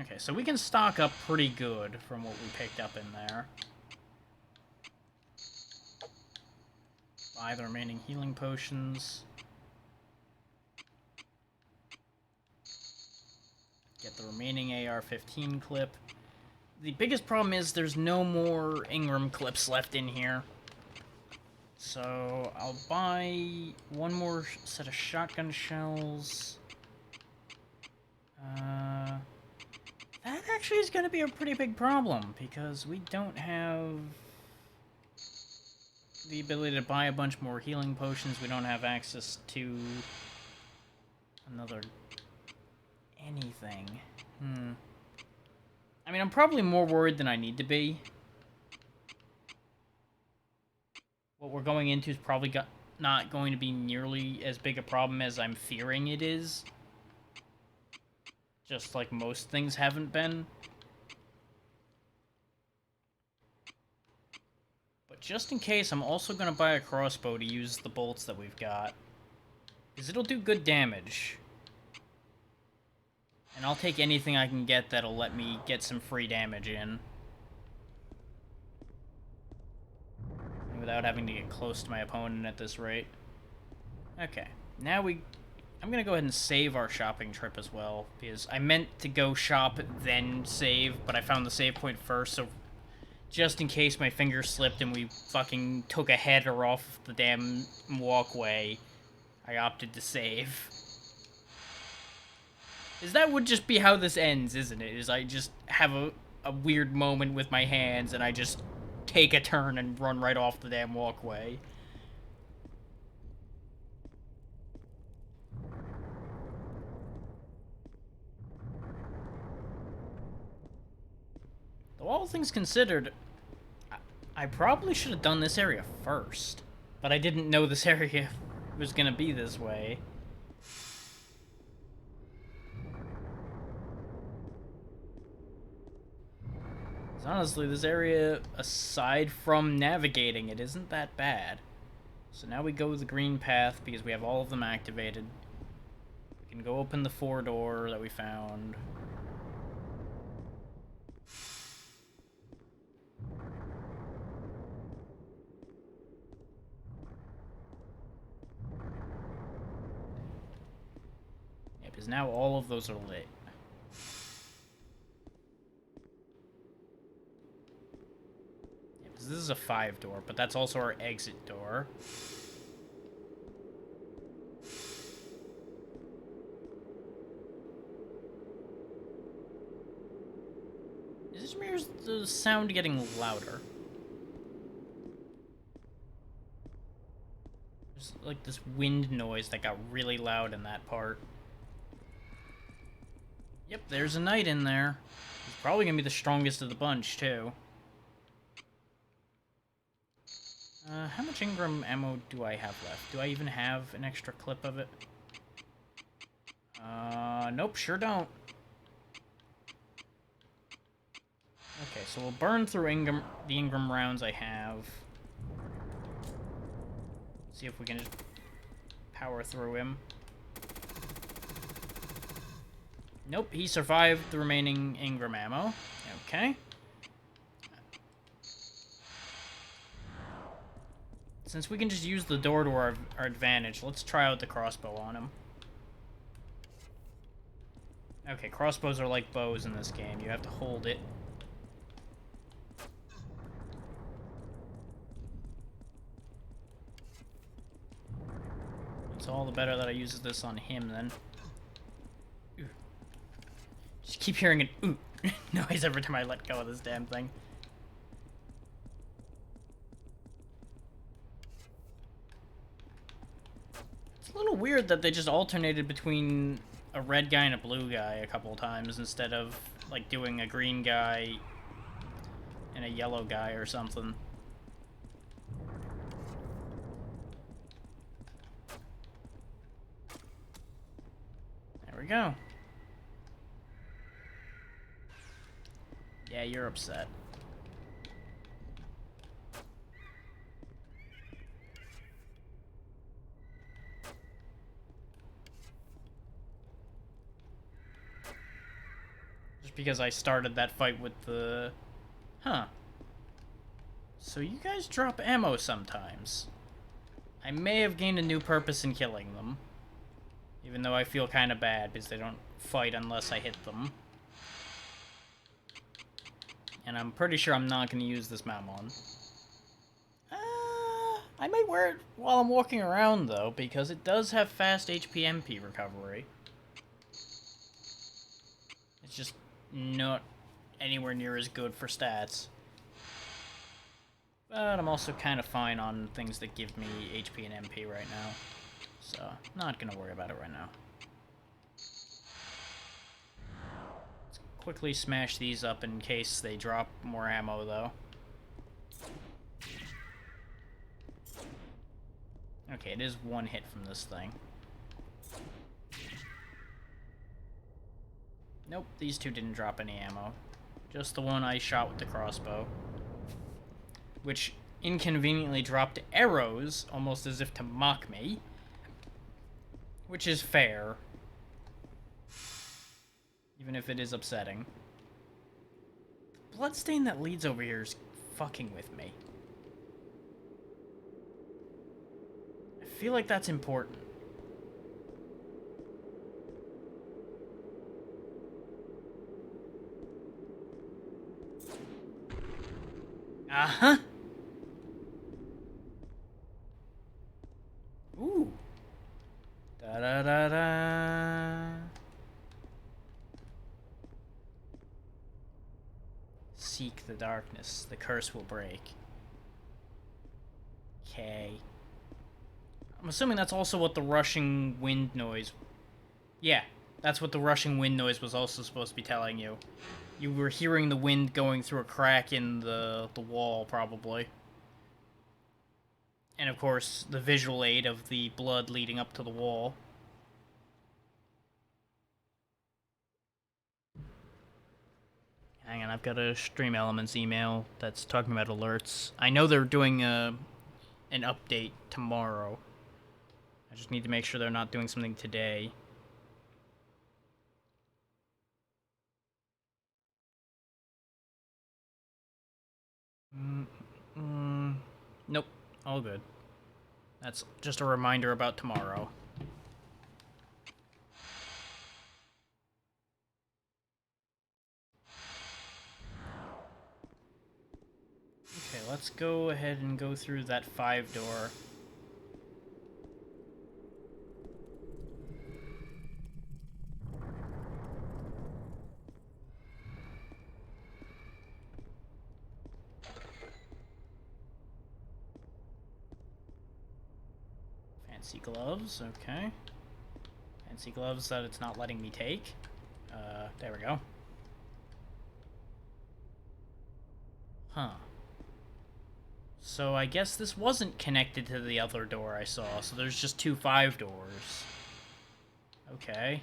Okay, so we can stock up pretty good from what we picked up in there. Buy the remaining healing potions. Get the remaining AR-15 clip. The biggest problem is there's no more Ingram clips left in here. So I'll buy one more set of shotgun shells. That actually is going to be a pretty big problem, because we don't have the ability to buy a bunch more healing potions. We don't have access to another anything. I mean, I'm probably more worried than I need to be. we're going into is probably not going to be nearly as big a problem as I'm fearing it is. Just like most things haven't been. But just in case, I'm also going to buy a crossbow to use the bolts that we've got. Because it'll do good damage. And I'll take anything I can get that'll let me get some free damage in. Without having to get close to my opponent at this rate. Okay, now I'm gonna go ahead and save our shopping trip as well, because I meant to go shop then save, but I found the save point first, so just in case my finger slipped and we fucking took a header off the damn walkway, I opted to save. That would just be how this ends, isn't it? Is I just have a weird moment with my hands and I just take a turn and run right off the damn walkway. Though all things considered, I probably should have done this area first. But I didn't know this area was gonna be this way. Honestly, this area, aside from navigating it, isn't that bad. So now we go the green path because we have all of them activated. We can go open the 4-door that we found. Yeah, because now all of those are lit. This is a 5-door, but that's also our exit door. Is this the sound getting louder? There's like this wind noise that got really loud in that part. Yep, there's a knight in there. He's probably gonna be the strongest of the bunch, too. How much Ingram ammo do I have left? Do I even have an extra clip of it? Nope, sure don't. Okay, so we'll burn through the Ingram rounds I have. See if we can just power through him. Nope, he survived the remaining Ingram ammo. Okay. Since we can just use the door to our advantage, let's try out the crossbow on him. Okay, crossbows are like bows in this game. You have to hold it. It's all the better that I use this on him, then. Ooh. Just keep hearing an ooh noise every time I let go of this damn thing. A little weird that they just alternated between a red guy and a blue guy a couple times instead of like doing a green guy and a yellow guy or something. There we go. Yeah, you're upset. Because I started that fight with the... Huh. So you guys drop ammo sometimes. I may have gained a new purpose in killing them. Even though I feel kind of bad because they don't fight unless I hit them. And I'm pretty sure I'm not going to use this Mammon. I might wear it while I'm walking around though, because it does have fast HP MP recovery. It's just not anywhere near as good for stats. But I'm also kind of fine on things that give me HP and MP right now. So, not gonna worry about it right now. Let's quickly smash these up in case they drop more ammo, though. Okay, it is one hit from this thing. Nope, these two didn't drop any ammo. Just the one I shot with the crossbow. Which inconveniently dropped arrows, almost as if to mock me. Which is fair. Even if it is upsetting. The bloodstain that leads over here is fucking with me. I feel like that's important. Uh-huh. Ooh. Da-da-da-da. Seek the darkness. The curse will break. Okay. I'm assuming that's also what the rushing wind noise... Yeah, that's what the rushing wind noise was also supposed to be telling you. You were hearing the wind going through a crack in the wall, probably. And of course, the visual aid of the blood leading up to the wall. Hang on, I've got a Stream Elements email that's talking about alerts. I know they're doing an update tomorrow. I just need to make sure they're not doing something today. Nope, all good. That's just a reminder about tomorrow. Okay, let's go ahead and go through that 5-door. Fancy gloves, okay. Fancy gloves that it's not letting me take. There we go. Huh. So I guess this wasn't connected to the other door I saw, so there's just 2 5-doors. Okay.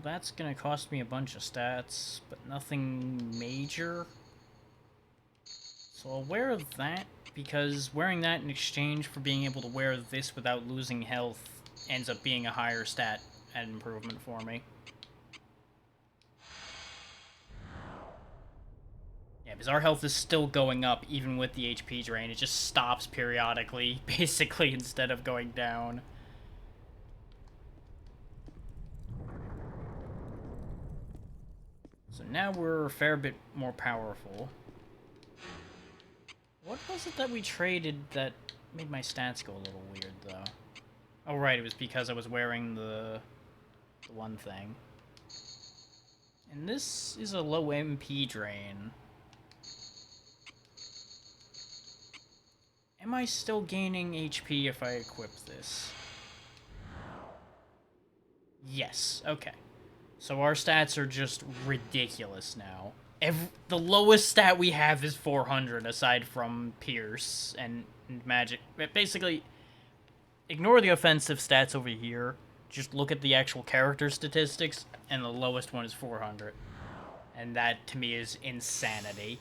That's gonna cost me a bunch of stats, but nothing major. So I'll wear that, because wearing that in exchange for being able to wear this without losing health ends up being a higher stat and improvement for me. Yeah, because our health is still going up even with the HP drain. It just stops periodically, basically, instead of going down. So now we're a fair bit more powerful. What was it that we traded that made my stats go a little weird, though? Oh, right, it was because I was wearing the one thing. And this is a low MP drain. Am I still gaining HP if I equip this? Yes, okay. So our stats are just ridiculous now. The lowest stat we have is 400, aside from Pierce and Magic. Basically, ignore the offensive stats over here. Just look at the actual character statistics, and the lowest one is 400. And that, to me, is insanity.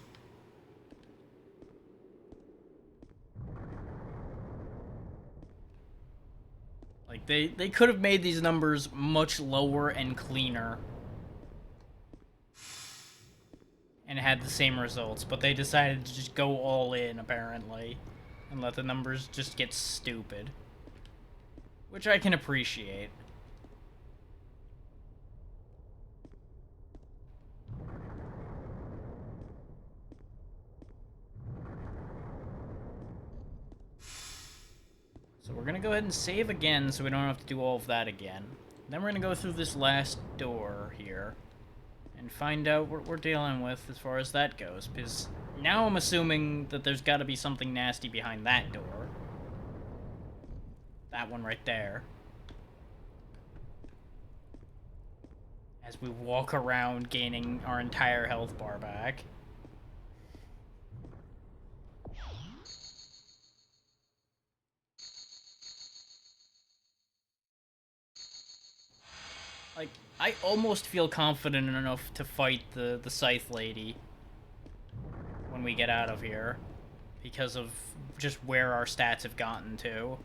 Like, they could have made these numbers much lower and cleaner. And had the same results, but they decided to just go all in, apparently. And let the numbers just get stupid. Which I can appreciate. So we're gonna go ahead and save again so we don't have to do all of that again. Then we're gonna go through this last door here and find out what we're dealing with as far as that goes, because now I'm assuming that there's gotta be something nasty behind that door. That one right there. As we walk around gaining our entire health bar back. Like, I almost feel confident enough to fight the Scythe Lady when we get out of here, because of just where our stats have gotten to.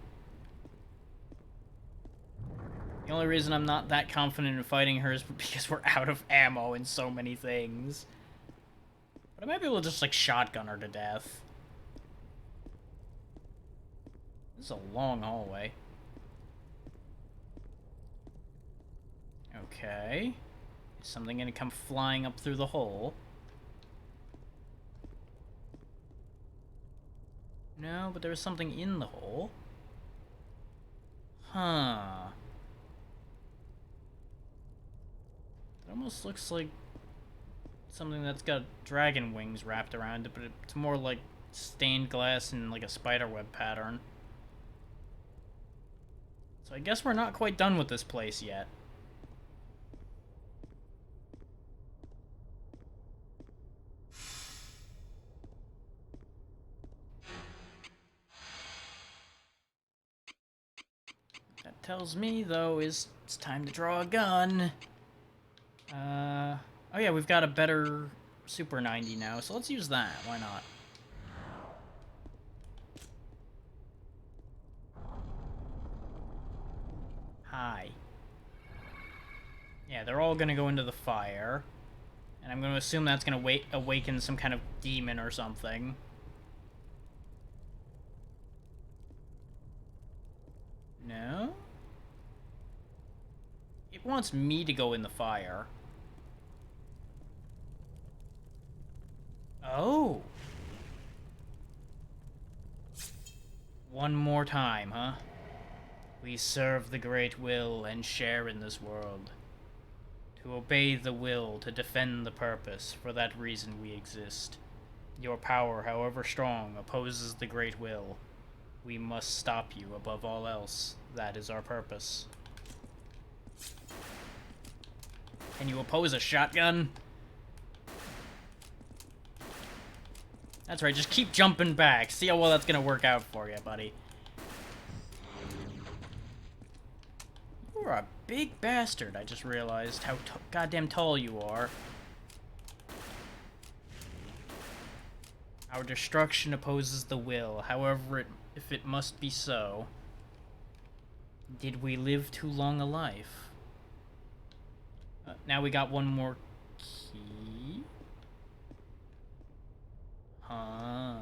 The only reason I'm not that confident in fighting her is because we're out of ammo in so many things. But I might be able to just, like, shotgun her to death. This is a long hallway. Okay. Is something gonna come flying up through the hole? No, but there was something in the hole. Huh. It almost looks like something that's got dragon wings wrapped around it, but it's more like stained glass and like a spiderweb pattern. So I guess we're not quite done with this place yet. That tells me, though, is it's time to draw a gun. Oh yeah, we've got a better Super 90 now, so let's use that. Why not? Hi. Yeah, they're all gonna go into the fire. And I'm gonna assume that's gonna awaken some kind of demon or something. No? It wants me to go in the fire. Oh. One more time, huh? We serve the great will and share in this world. To obey the will, to defend the purpose, for that reason we exist. Your power, however strong, opposes the great will. We must stop you above all else. That is our purpose. Can you oppose a shotgun? That's right, just keep jumping back. See how well that's gonna work out for you, buddy. You're a big bastard, I just realized how goddamn tall you are. Our destruction opposes the will, however, if it must be so. Did we live too long a life? Now we got one more key. Huh.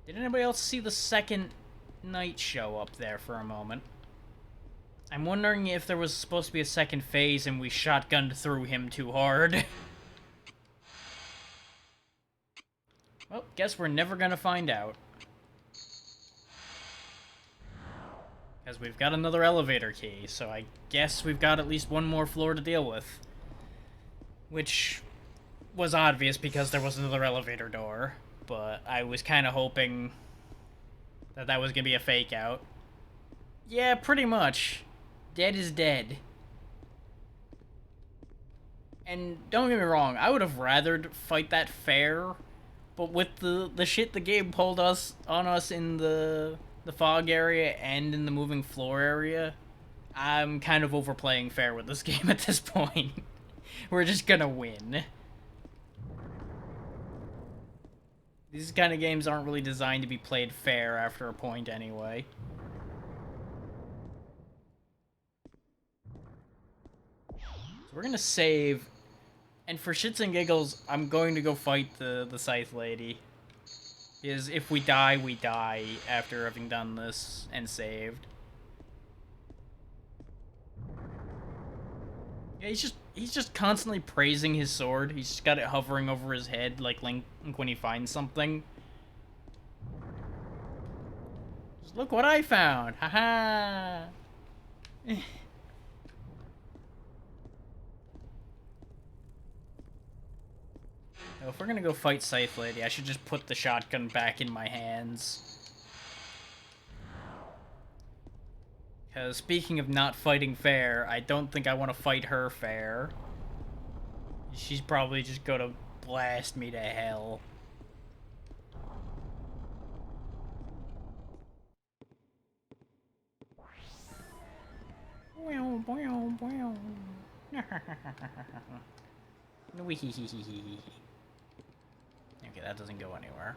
Did anybody else see the second knight show up there for a moment? I'm wondering if there was supposed to be a second phase and we shotgunned through him too hard. Well, guess we're never gonna find out. Because we've got another elevator key, so I guess we've got at least one more floor to deal with. Which was obvious because there was another elevator door, but I was kind of hoping that that was gonna be a fake out. Yeah, pretty much. Dead is dead. And don't get me wrong, I would have rathered fight that fair, but with the shit the game pulled on us in the fog area and in the moving floor area, I'm kind of overplaying fair with this game at this point. We're just gonna win. These kind of games aren't really designed to be played fair after a point anyway. So we're gonna save, and for shits and giggles, I'm going to go fight the Scythe Lady. Because if we die after having done this and saved. Yeah, he's just constantly praising his sword. He's just got it hovering over his head like Link when he finds something. Just look what I found! Haha! Now, if we're gonna go fight Scythe Lady, I should just put the shotgun back in my hands. Because speaking of not fighting fair, I don't think I want to fight her fair. She's probably just gonna blast me to hell. Okay, that doesn't go anywhere.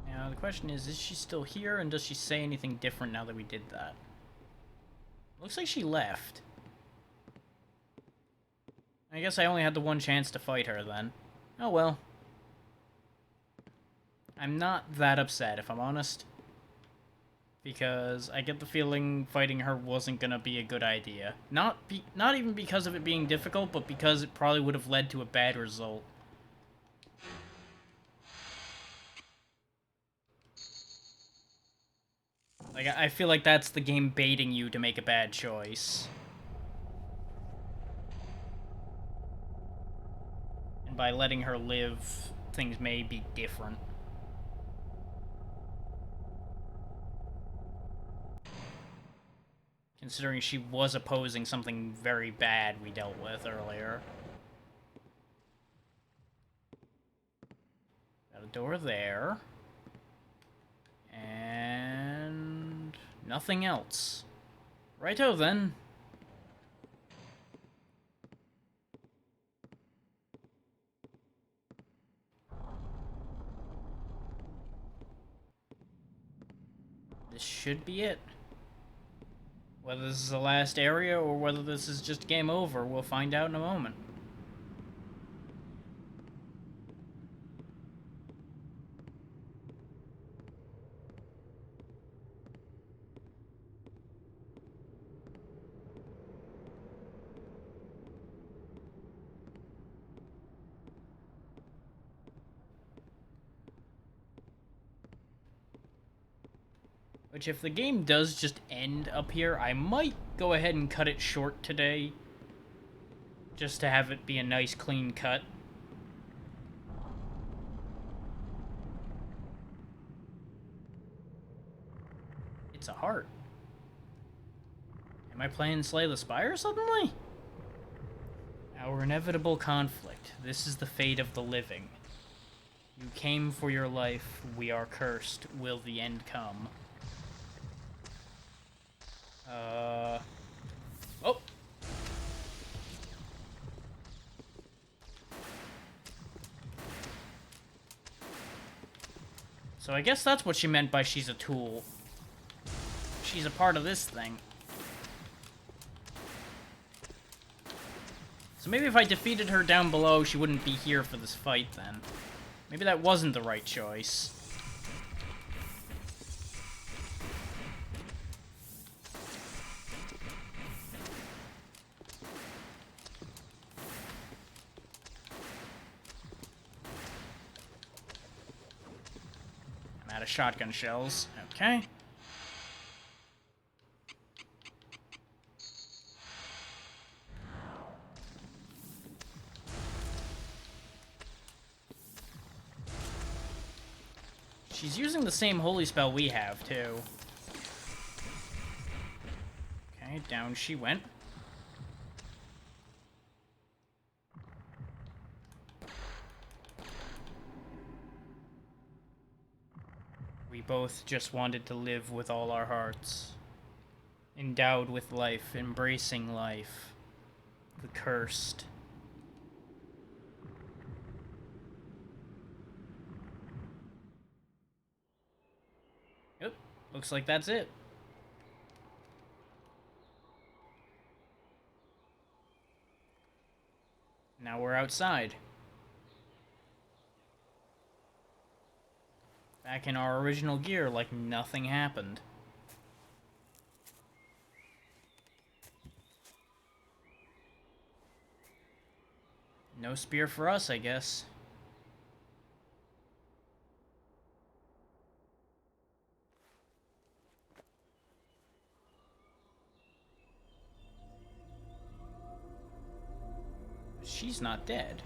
Now, the question is she still here, and does she say anything different now that we did that? Looks like she left. I guess I only had the one chance to fight her, then. Oh well. I'm not that upset, if I'm honest. Because I get the feeling fighting her wasn't gonna be a good idea. Not even because of it being difficult, but because it probably would have led to a bad result. Like, I feel like that's the game baiting you to make a bad choice. And by letting her live, things may be different. Considering she was opposing something very bad we dealt with earlier. Got a door there. And nothing else. Righto then. This should be it. Whether this is the last area or whether this is just game over, we'll find out in a moment. Which, if the game does just end up here, I might go ahead and cut it short today. Just to have it be a nice, clean cut. It's a heart. Am I playing Slay the Spire suddenly? Our inevitable conflict. This is the fate of the living. You came for your life. We are cursed. Will the end come? Oh! So I guess that's what she meant by she's a tool. She's a part of this thing. So maybe if I defeated her down below, she wouldn't be here for this fight then. Maybe that wasn't the right choice. I'm out of shotgun shells. Okay. She's using the same holy spell we have, too. Okay, down she went. We both just wanted to live with all our hearts. Endowed with life, embracing life. The cursed. Yep, looks like that's it. Now we're outside. Back in our original gear like nothing happened. No spear for us, I guess. She's not dead.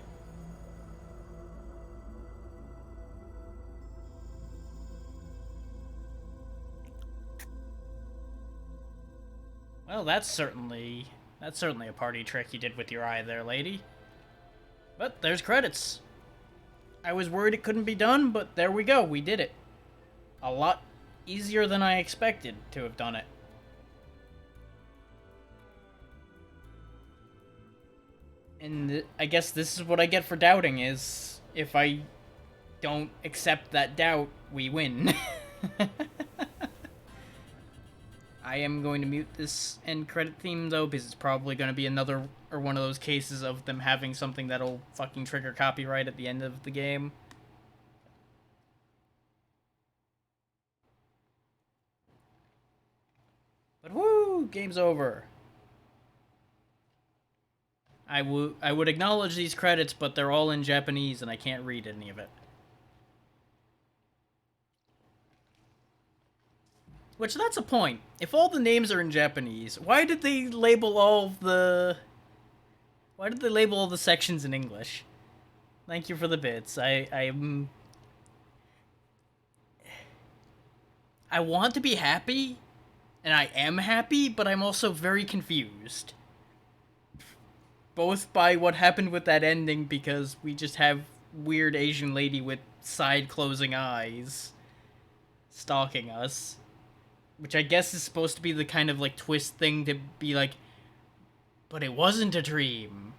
Well, that's certainly a party trick you did with your eye there, lady. But there's credits. I was worried it couldn't be done, but there we go. We did it. A lot easier than I expected to have done it. And I guess this is what I get for doubting, is if I don't accept that doubt, we win. I am going to mute this end credit theme, though, because it's probably going to be another, or one of those cases of them having something that'll fucking trigger copyright at the end of the game. But woo! Game's over. I would acknowledge these credits, but they're all in Japanese, and I can't read any of it. Which, that's a point. If all the names are in Japanese, why did they label all the... Why did they label all the sections in English? Thank you for the bits. I want to be happy, and I am happy, but I'm also very confused. Both by what happened with that ending, because we just have weird Asian lady with side-closing eyes stalking us. Which I guess is supposed to be the kind of, like, twist thing to be like, but it wasn't a dream.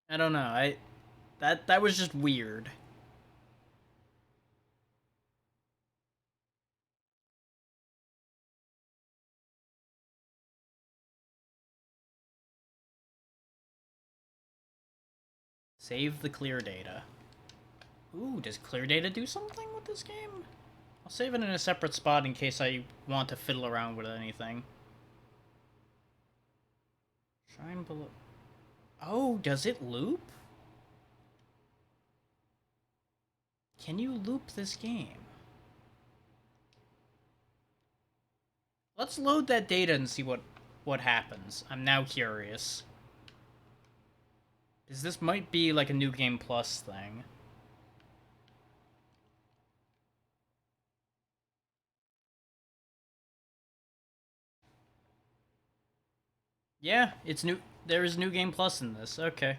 I don't know, that was just weird. Save the clear data. Ooh, does clear data do something with this game? I'll save it in a separate spot in case I want to fiddle around with anything. Shine below... Oh, does it loop? Can you loop this game? Let's load that data and see what happens. I'm now curious. Because this might be like a New Game Plus thing. Yeah, it's new. There is New Game Plus in this. Okay.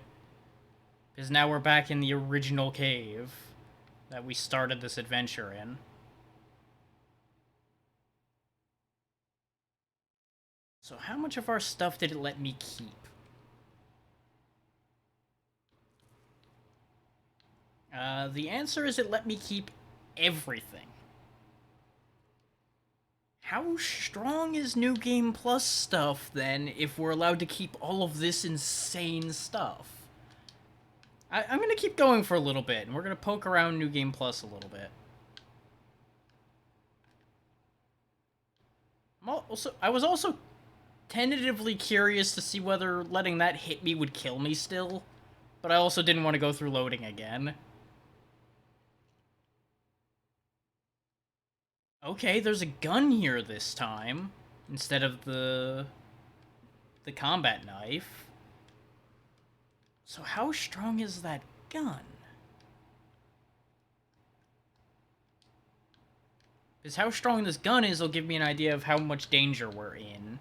Because now we're back in the original cave that we started this adventure in. So how much of our stuff did it let me keep? The answer is it let me keep everything. How strong is New Game Plus stuff, then, if we're allowed to keep all of this insane stuff? I'm gonna keep going for a little bit, and we're gonna poke around New Game Plus a little bit. I was also tentatively curious to see whether letting that hit me would kill me still, but I also didn't want to go through loading again. Okay, there's a gun here this time, instead of the combat knife. So how strong is that gun? Because how strong this gun is will give me an idea of how much danger we're in.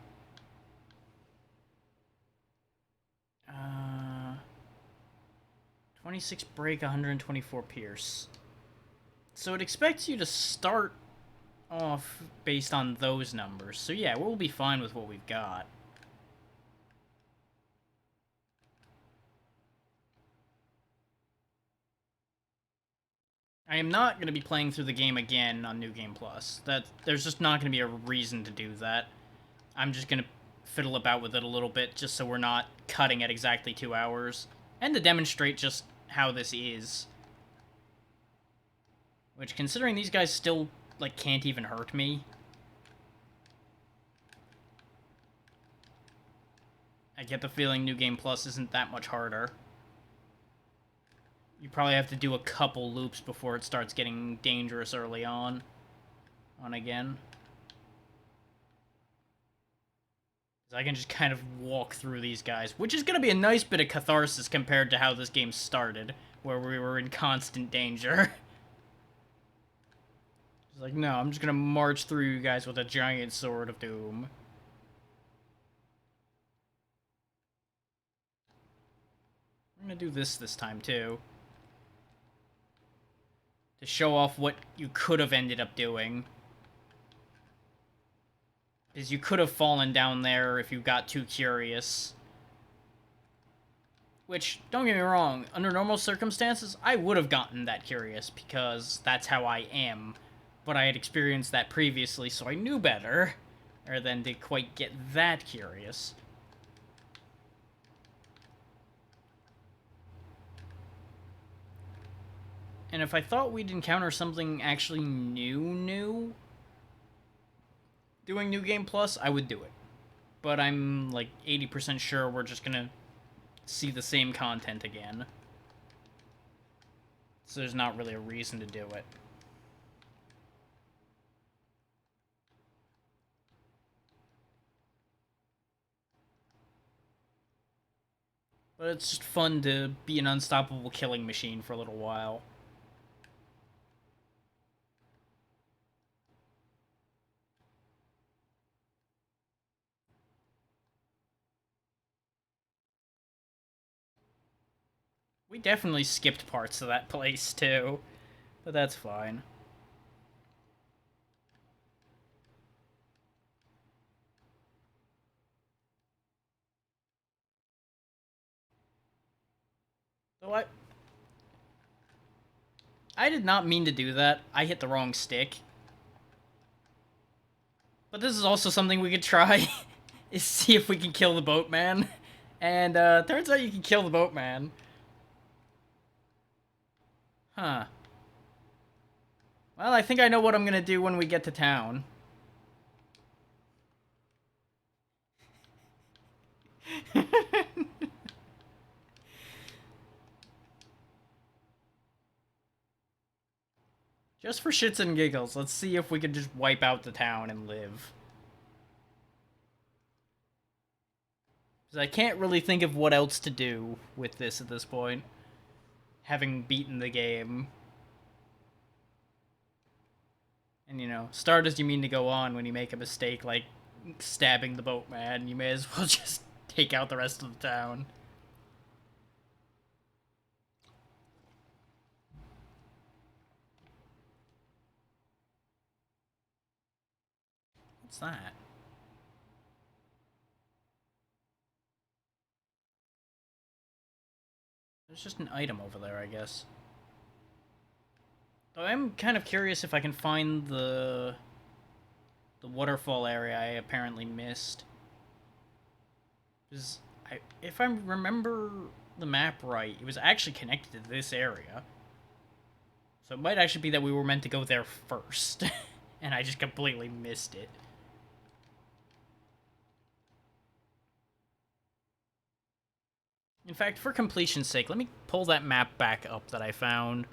26 break, 124 pierce. So it expects you to start off based on those numbers. So yeah, we'll be fine with what we've got. I am not going to be playing through the game again on New Game Plus. There's just not going to be a reason to do that. I'm just going to fiddle about with it a little bit just so we're not cutting at exactly 2 hours. And to demonstrate just how this is. Which, considering these guys still, like, can't even hurt me. I get the feeling New Game Plus isn't that much harder. You probably have to do a couple loops before it starts getting dangerous early on again. Because I can just kind of walk through these guys, which is going to be a nice bit of catharsis compared to how this game started, where we were in constant danger. It's like, no, I'm just going to march through you guys with a giant sword of doom. gonna do this time, too. To show off what you could have ended up doing. Because you could have fallen down there if you got too curious. Which, don't get me wrong, under normal circumstances, I would have gotten that curious, because that's how I am. But I had experienced that previously, so I knew better. Or than to quite get that curious. And if I thought we'd encounter something actually new, doing New Game Plus, I would do it. But I'm like 80% sure we're just gonna see the same content again. So there's not really a reason to do it. But it's just fun to be an unstoppable killing machine for a little while. We definitely skipped parts of that place, too. But that's fine. So I did not mean to do that. I hit the wrong stick. But this is also something we could try. Is see if we can kill the boatman. And, turns out you can kill the boatman. Huh. Well, I think I know what I'm gonna do when we get to town. Just for shits and giggles, let's see if we can just wipe out the town and live. Because I can't really think of what else to do with this at this point. Having beaten the game. And, you know, start as you mean to go on when you make a mistake like stabbing the boatman. You may as well just take out the rest of the town. What's that? There's just an item over there, I guess. Though I'm kind of curious if I can find the waterfall area I apparently missed. Because if I remember the map right, it was actually connected to this area. So it might actually be that we were meant to go there first. And I just completely missed it. In fact, for completion's sake, let me pull that map back up that I found.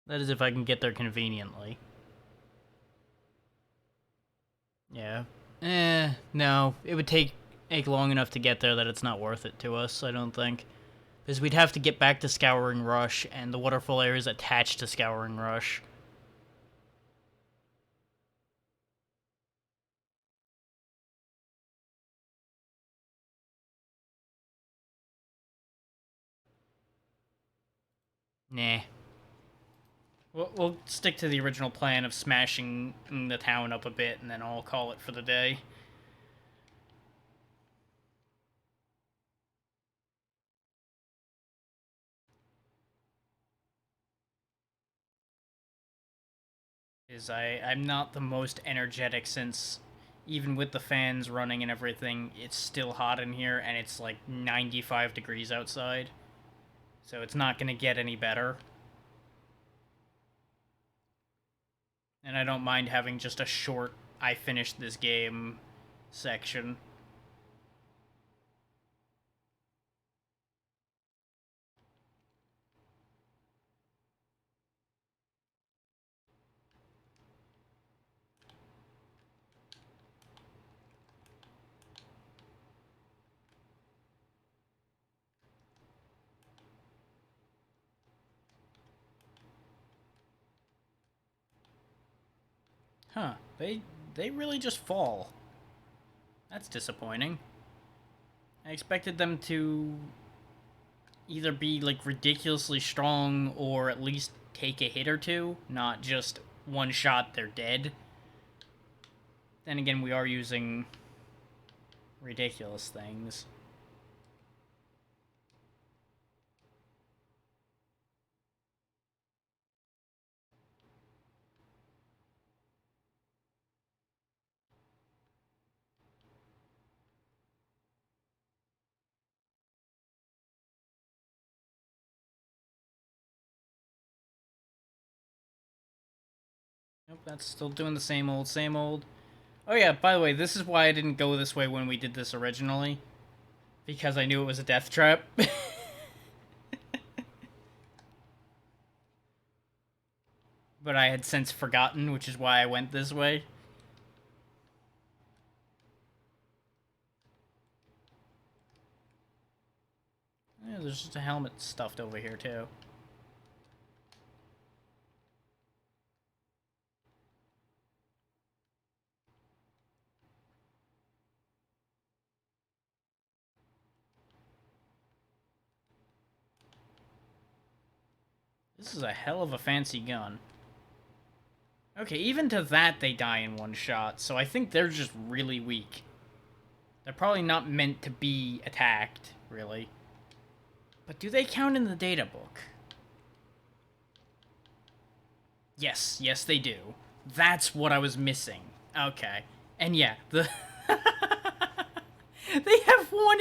That is if I can get there conveniently. Yeah. No. It would take long enough to get there that it's not worth it to us, I don't think. Because we'd have to get back to Scouring Rush, and the waterfall area is attached to Scouring Rush. Nah. We'll stick to the original plan of smashing the town up a bit, and then I'll call it for the day. I'm not the most energetic since even with the fans running and everything, it's still hot in here, and it's like 95 degrees outside. So it's not going to get any better. And I don't mind having just a short, I finished this game section. Huh, they really just fall. That's disappointing. I expected them to either be like ridiculously strong or at least take a hit or two, not just one shot they're dead. Then again, we are using ridiculous things. Nope, that's still doing the same old, same old. Oh yeah, by the way, this is why I didn't go this way when we did this originally. Because I knew it was a death trap. But I had since forgotten, which is why I went this way. Yeah, there's just a helmet stuffed over here, too. This is a hell of a fancy gun. Okay, even to that they die in one shot, so I think they're just really weak. They're probably not meant to be attacked, really. But do they count in the data book? Yes, yes they do. That's what I was missing. Okay. And yeah, the... they have 1